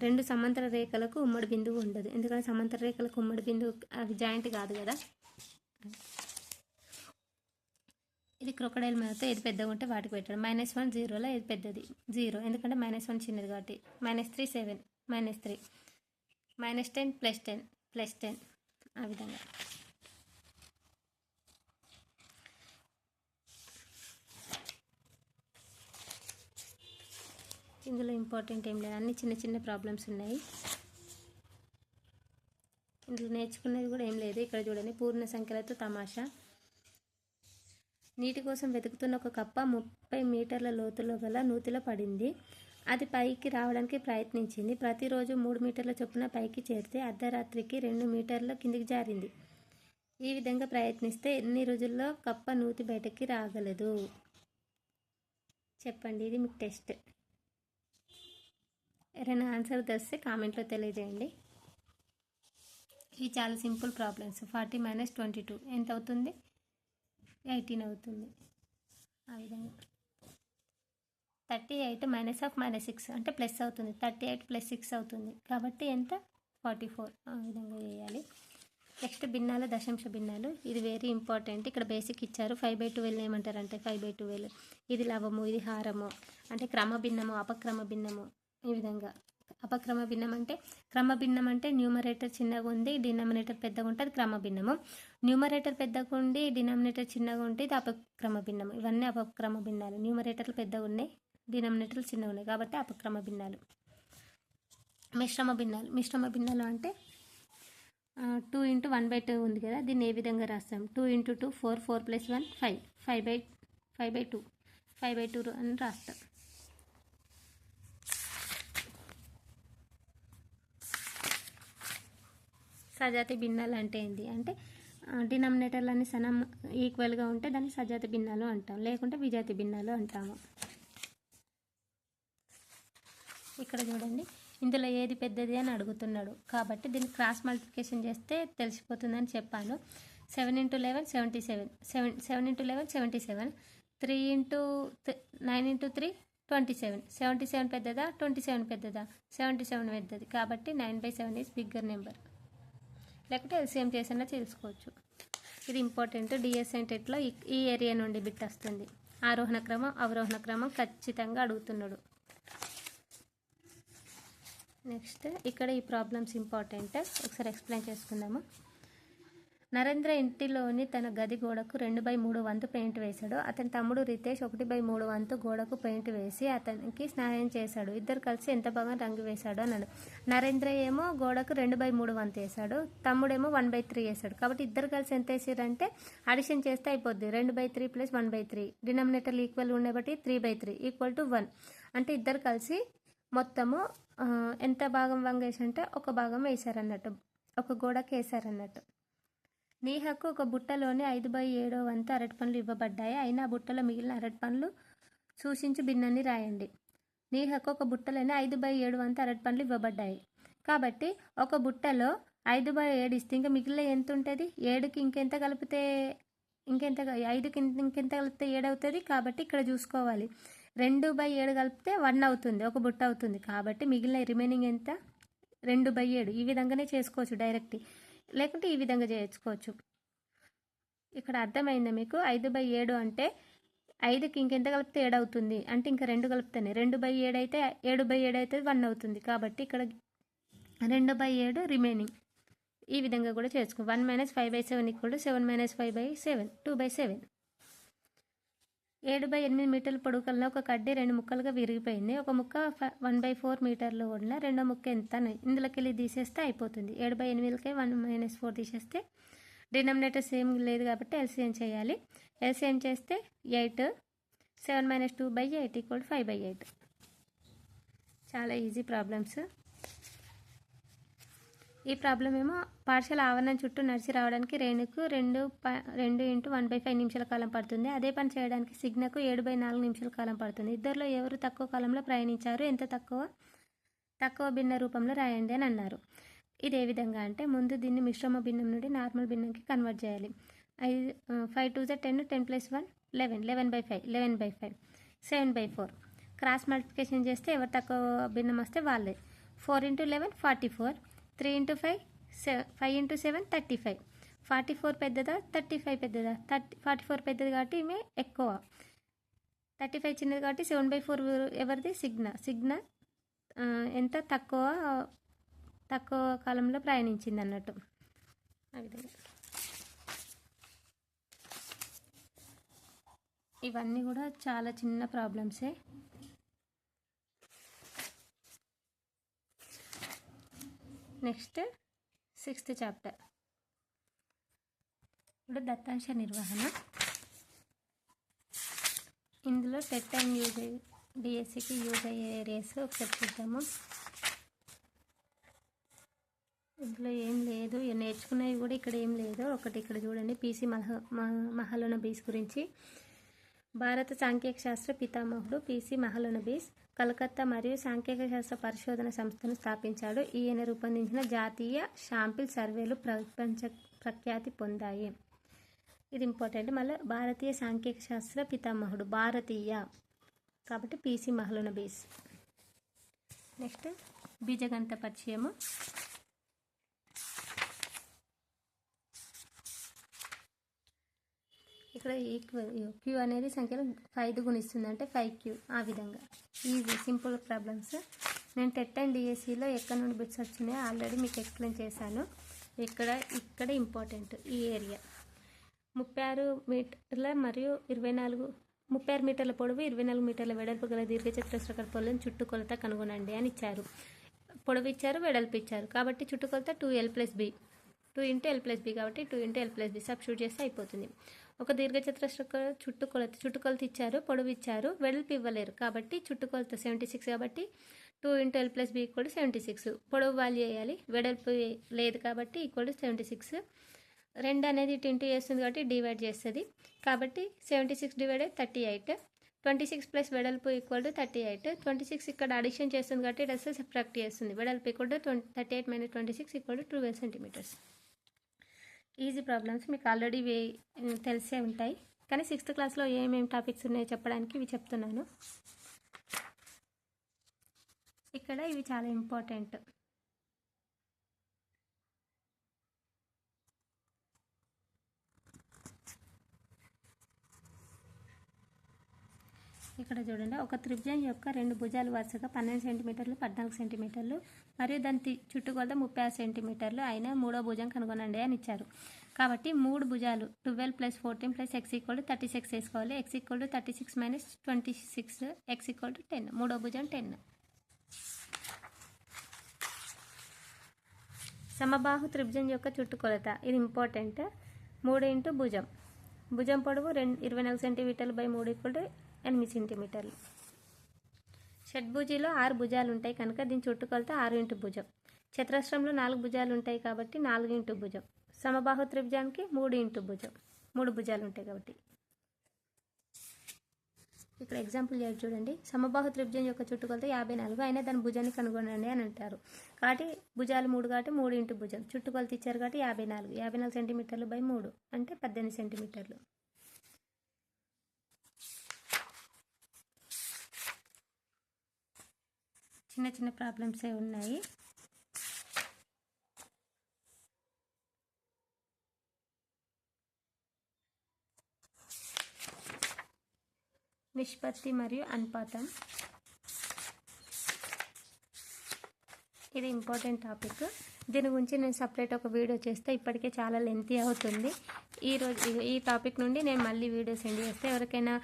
రెండు సమాంతర రేఖలకు ఉమ్మడి బిందువు ఉండదు, ఎందుకంటే సమాంతర రేఖలకు ఉమ్మడి బిందువు అవి జాయింట్ కాదు కదా. ఇది క్రొకడైల్ మ్యాథ్తో ఏది పెద్దగా ఉంటే వాటికి పెట్టాడు. -1 0లో ఏది పెద్దది 0, ఎందుకంటే -1 చిన్నది కాబట్టి. -3 7, -3 -10 +10 +10 ఆ విధంగా. ఇందులో ఇంపార్టెంట్ ఏం లేదు, అన్ని చిన్న చిన్న ప్రాబ్లమ్స్ ఉన్నాయి. ఇందులో నేర్చుకునేది కూడా ఏం లేదు. ఇక్కడ చూడండి, పూర్ణ సంఖ్యలతో తమాషా. నీటి కోసం వెతుకుతున్న ఒక కప్ప 30 మీటర్ల లోతులో గల నూతిలో పడింది. అది పైకి రావడానికి ప్రయత్నించింది. ప్రతిరోజు 3 మీటర్ల చొప్పున పైకి చేరితే అర్ధరాత్రికి 2 మీటర్ల కిందికి జారింది. ఈ విధంగా ప్రయత్నిస్తే ఎన్ని రోజుల్లో కప్ప నూతి బయటకి రాగలదు చెప్పండి. ఇది మీకు టెస్ట్. ఎవరైనా ఆన్సర్ తెలిస్తే కామెంట్లో తెలియజేయండి. ఇవి చాలా సింపుల్ ప్రాబ్లమ్స్. 40 - 22 ఎంత అవుతుంది? 18 అవుతుంది. ఆ విధంగా 38 -6 అంటే ప్లస్ అవుతుంది. 38 + 6 అవుతుంది, కాబట్టి ఎంత? 44. ఆ విధంగా చేయాలి. నెక్స్ట్ భిన్నాలు, దశాంశ భిన్నాలు. ఇది వెరీ ఇంపార్టెంట్. ఇక్కడ బేసిక్ ఇచ్చారు. 5/12 ఏమంటారంటే 5/12 ఇది లవము, ఇది హారము, అంటే క్రమ భిన్నము, అపక్రమ భిన్నము. ఈ విధంగా అపక్రమ భిన్నం అంటే, క్రమ భిన్నం అంటే న్యూమరేటర్ చిన్నగా ఉంది, డినామినేటర్ పెద్దగా ఉంటే అది క్రమ భిన్నము. న్యూమరేటర్ పెద్దగా ఉండి డినామినేటర్ చిన్నగా ఉంటే ఇది అపక్రమ భిన్నము. ఇవన్నీ అపక్రమ భిన్నాలు. న్యూమరేటర్లు పెద్దగా ఉన్నాయి, డినామినేటర్లు చిన్నగా ఉన్నాయి, కాబట్టి అపక్రమ భిన్నాలు. మిశ్రమ భిన్నాలు. మిశ్రమ భిన్నాలు అంటే 2 × 1/2 ఉంది కదా, దీన్ని ఏ విధంగా రాస్తాం? 2 × 2 4, 4 + 1 5, 5/2 5/2 అని రాస్తాం. సజాతి భిన్నాలు అంటే ఏంటి అంటే, డినామినేటర్లన్నీ సనం ఈక్వల్గా ఉంటే దాన్ని సజాతి భిన్నాలు అంటాం, లేకుంటే విజాతి భిన్నాలు అంటాము. ఇక్కడ చూడండి, ఇందులో ఏది పెద్దది అని అడుగుతున్నాడు, కాబట్టి దీన్ని క్రాస్ మల్టిప్లికేషన్ చేస్తే తెలిసిపోతుందని చెప్పాను. 7 × 11 77, 7 × 11 77, 3 × 9 × 3 27. 77 పెద్దదా 27 పెద్దదా? 77 పెద్దది, కాబట్టి 9/7 ఈజ్ బిగ్గర్ నెంబర్. లేకపోతే ఎల్సిఎం చేసినా తెలుసుకోవచ్చు. ఇది ఇంపార్టెంట్. డిఎస్ఎన్ టెట్లో ఈ ఏరియా నుండి బిట్ వస్తుంది. ఆరోహణ క్రమం, అవరోహణ క్రమం ఖచ్చితంగా అడుగుతున్నాడు. నెక్స్ట్ ఇక్కడ ఈ ప్రాబ్లమ్స్ ఇంపార్టెంట్, ఒకసారి ఎక్స్ప్లెయిన్ చేసుకుందాము. నరేంద్ర ఇంటిలోని తన గది గోడకు 2/3 వంతు పెయింట్ వేశాడు. అతని తమ్ముడు రితేష్ 1/3 వంతు గోడకు పెయింట్ వేసి అతనికి సహాయం చేశాడు. ఇద్దరు కలిసి ఎంత బాగా రంగు వేశాడు అన్నాడు. నరేంద్ర ఏమో గోడకు 2/3 వంతు వేశాడు, తమ్ముడేమో 1/3 వేశాడు. కాబట్టి ఇద్దరు కలిసి ఎంత వేసారంటే అడిషన్ చేస్తే అయిపోద్ది. 2/3 + 1/3 డినామినేటర్లు ఈక్వల్ ఉండే బట్టి 3/3 = 1. అంటే ఇద్దరు కలిసి మొత్తము ఎంత భాగం వేసారంటే ఒక భాగం వేశారన్నట్టు, ఒక గోడకి వేశారన్నట్టు. నీహకు ఒక బుట్టలోని 5/7 వంతు అరటిపండ్లు ఇవ్వబడ్డాయి. అయినా బుట్టలో మిగిలిన అరటిపండ్లు సూచించి భిన్నాన్ని రాయండి. నీహకు ఒక బుట్టలోని 5/7 వంతు అరటిపండ్లు ఇవ్వబడ్డాయి, కాబట్టి ఒక బుట్టలో 5/7 ఇస్తే ఇంకా మిగిలిన ఎంత ఉంటుంది? 7కి ఇంకెంత కలిపితే 5కి ఇంకెంత కలిపితే 7 అవుతుంది. కాబట్టి ఇక్కడ చూసుకోవాలి, 2/7 కలిపితే 1 అవుతుంది, ఒక బుట్ట అవుతుంది. కాబట్టి మిగిలిన రిమైనింగ్ ఎంత? 2/7. ఈ విధంగానే చేసుకోవచ్చు డైరెక్ట్, లేకుంటే ఈ విధంగా చేసుకోవచ్చు. ఇక్కడ అర్థమైందా మీకు? 5/7 అంటే 5కి ఇంకెంత కలిపితే 7 అవుతుంది, అంటే ఇంకా 2 కలిపితేనే 2/7 అయితే 7/7 అయితే 1 అవుతుంది. కాబట్టి ఇక్కడ 2/7 రిమైనింగ్. ఈ విధంగా కూడా చేసుకో. 1 - 5/7 = 7 - 5/7 2/7. 7/8 మీటర్ల పొడవు కలిగిన ఒక కడ్డీ 2 ముక్కలుగా విరిగిపోయింది. ఒక ముక్క 1/4 మీటర్లు ఉన్న రెండో ముక్క ఎంత? ఇందులోకి వెళ్ళి తీసేస్తే అయిపోతుంది. 7/8కి 1 - 4 తీసేస్తే డినామినేటర్ సేమ్ లేదు కాబట్టి ఎల్సిఎం చేయాలి. ఎల్సిఎం చేస్తే 8, 7 - 2/8 = 5/8. చాలా ఈజీ ప్రాబ్లమ్స్. ఈ ప్రాబ్లం ఏమో పాఠశాల ఆవరణం చుట్టూ నడిచి రావడానికి రేణుకు 2 × 1/5 నిమిషాల కాలం పడుతుంది. అదే పని చేయడానికి సిగ్నకు 7/4 నిమిషాల కాలం పడుతుంది. ఇద్దరిలో ఎవరు తక్కువ కాలంలో ప్రయాణించారు, ఎంత తక్కువ భిన్న రూపంలో రాయండి అని అన్నారు. ఇది ఏ విధంగా అంటే, ముందు దీన్ని మిశ్రమ భిన్నం నుండి నార్మల్ భిన్నంకి కన్వర్ట్ చేయాలి. 5 2 10, 10 + 1 11, 11/5, 11/5, 7/4. క్రాస్ మల్టిప్లికేషన్ చేస్తే ఎవరు తక్కువ భిన్నం వస్తే వాళ్ళే. 4 × 11 44, 3 × 5 5 × 7 35. 44 పెద్దదా 35 పెద్దదా? 44 పెద్దది కాబట్టి ఈమె ఎక్కువ. 35 చిన్నది కాబట్టి 7/4 ఎవరిది? సిగ్న ఎంత తక్కువ కాలంలో ప్రయాణించింది అన్నట్టు. ఆ విధంగా ఇవన్నీ కూడా చాలా చిన్న ప్రాబ్లమ్సే. Next 6th chapter. ఇప్పుడు దత్తాంశ నిర్వహణ. ఇందులో టెట్ అండ్ డిఎస్సికి యూజ్ అయ్యే ఏరియాస్ ఒకసారి చూద్దాము. ఇందులో ఏం లేదు, నేర్చుకునేవి కూడా ఇక్కడ ఏం లేదు. ఒకటి ఇక్కడ చూడండి, పీసీ మహలనోబిస్ గురించి. భారత సాంఖ్యక శాస్త్ర పితామహుడు పీసీ మహలనోబిస్ కలకత్తా మరియు సాంఖ్యక శాస్త్ర పరిశోధన సంస్థను స్థాపించాడు. ఈయన రూపొందించిన జాతీయ శాంపిల్ సర్వేలు ప్రపంచ ప్రఖ్యాతి పొందాయి. ఇది ఇంపార్టెంట్. మళ్ళీ భారతీయ సాంఖ్యక శాస్త్ర పితామహుడు, భారతీయ కాబట్టి పీసీ మహలనోబిస్. నెక్స్ట్ బీజగణిత పరిచయము. ఇక్కడ క్యూ అనేది సంఖ్యలో 5 గుణిస్తుంది అంటే 5Q. ఆ విధంగా ఈజీ సింపుల్ ప్రాబ్లమ్స్. నేను టెట్ అండ్ డిఎస్సిలో ఎక్కడి నుండి బిట్స్ వచ్చినాయో ఆల్రెడీ మీకు ఎక్స్ప్లెయిన్ చేశాను. ఇక్కడ ఇంపార్టెంట్ ఈ ఏరియా. 36 మీటర్ల మరియు 36 మీటర్ల పొడవు, 24 మీటర్ల వెడల్పు గల దీర్ఘచతురస్రాకార పొలను చుట్టుకొలత కనుగొనండి అని ఇచ్చారు. పొడవు ఇచ్చారు, వెడల్పు ఇచ్చారు. కాబట్టి చుట్టుకొలత 2L + B, 2 × L + B కాబట్టి 2 × L + B సబ్స్టిట్యూట్ చేస్తే అయిపోతుంది. ఒక దీర్ఘచతురస్రాకార చుట్టుకొలత ఇచ్చారు, పొడవు ఇచ్చారు, వెడల్పు ఇవ్వలేరు కాబట్టి చుట్టుకొలత 76 కాబట్టి 2 × L + B = 76. పొడవు వాల్యూ వేయాలి, వెడల్పు లేదు కాబట్టి =76. 2 అనేది ఇంటూ చేస్తుంది కాబట్టి డివైడ్ చేస్తుంది కాబట్టి 76 / 38. 26 + వెడల్పు = 38. 26 ఇక్కడ అడిషన్ చేస్తుంది కాబట్టి ఇది అసలు సబ్ట్రాక్ట్ చేస్తుంది. వెడల్పు = 38 - 26 = 12 సెంటీమీటర్స్. ఈజీ ప్రాబ్లమ్స్ మీకు ఆల్రెడీ తెలిసే ఉంటాయి, కానీ 6th క్లాస్లో ఏమేమి టాపిక్స్ ఉన్నాయో చెప్పడానికి ఇవి చెప్తున్నాను. ఇక్కడ ఇవి చాలా ఇంపార్టెంట్. ఇక్కడ చూడండి, ఒక త్రిభుజం యొక్క 2 భుజాలు వరుసగా 12 సెంటీమీటర్లు, 14 సెంటీమీటర్లు మరియు దాని చుట్టుకొలత 36 సెంటీమీటర్లు అయిన మూడో భుజం కనుగొనండి అని ఇచ్చారు. కాబట్టి 3 భుజాలు 12 + 14 + x = 36 వేసుకోవాలి. x = 36 - 26, x = 10. మూడో భుజం 10. సమబాహు త్రిభుజం యొక్క చుట్టుకొలత ఇది ఇంపార్టెంట్. 3 × భుజం. భుజం పొడవు 24 సెంటీమీటర్లు / 3 = 8 సెంటీమీటర్లు. షడ్భుజిలో 6 భుజాలు ఉంటాయి కనుక దీని చుట్టుకొలత 6 × భుజం. చతురస్రంలో 4 భుజాలు ఉంటాయి కాబట్టి 4 × భుజం. సమబాహు త్రిభుజానికి 3 × భుజం. 3 భుజాలు ఉంటాయి కాబట్టి. ఇక్కడ ఎగ్జాంపుల్ చూడండి, సమబాహు త్రిభుజం యొక్క చుట్టుకొలత 54 అయినా దాని భుజాన్ని కనుగొనండి అని అంటారు. కాబట్టి భుజాలు 3 కాబట్టి 3 × భుజం. చుట్టుకొలత ఇచ్చారు కాబట్టి 54 సెంటీమీటర్లు / 3 అంటే 18 సెంటీమీటర్లు. చిన్న చిన్న ప్రాబ్లమ్సే ఉన్నాయి. నిష్పత్తి మరియు అనుపాతం ఇది ఇంపార్టెంట్ టాపిక్. దీని గురించి నేను సపరేట్ ఒక వీడియో చేస్తే ఇప్పటికే చాలా లెంతీ అవుతుంది. ఈ టాపిక్ నుండి నేను మళ్ళీ వీడియో సెండ్ చేస్తే ఎవరికైనా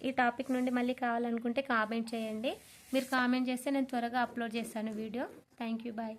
ఈ టాపిక్ నుండి మళ్ళీ కావాలనుకుంటే కామెంట్ చేయండి. మీరు కామెంట్ చేస్తే నేను త్వరగా అప్లోడ్ చేస్తాను వీడియో. Thank you, bye.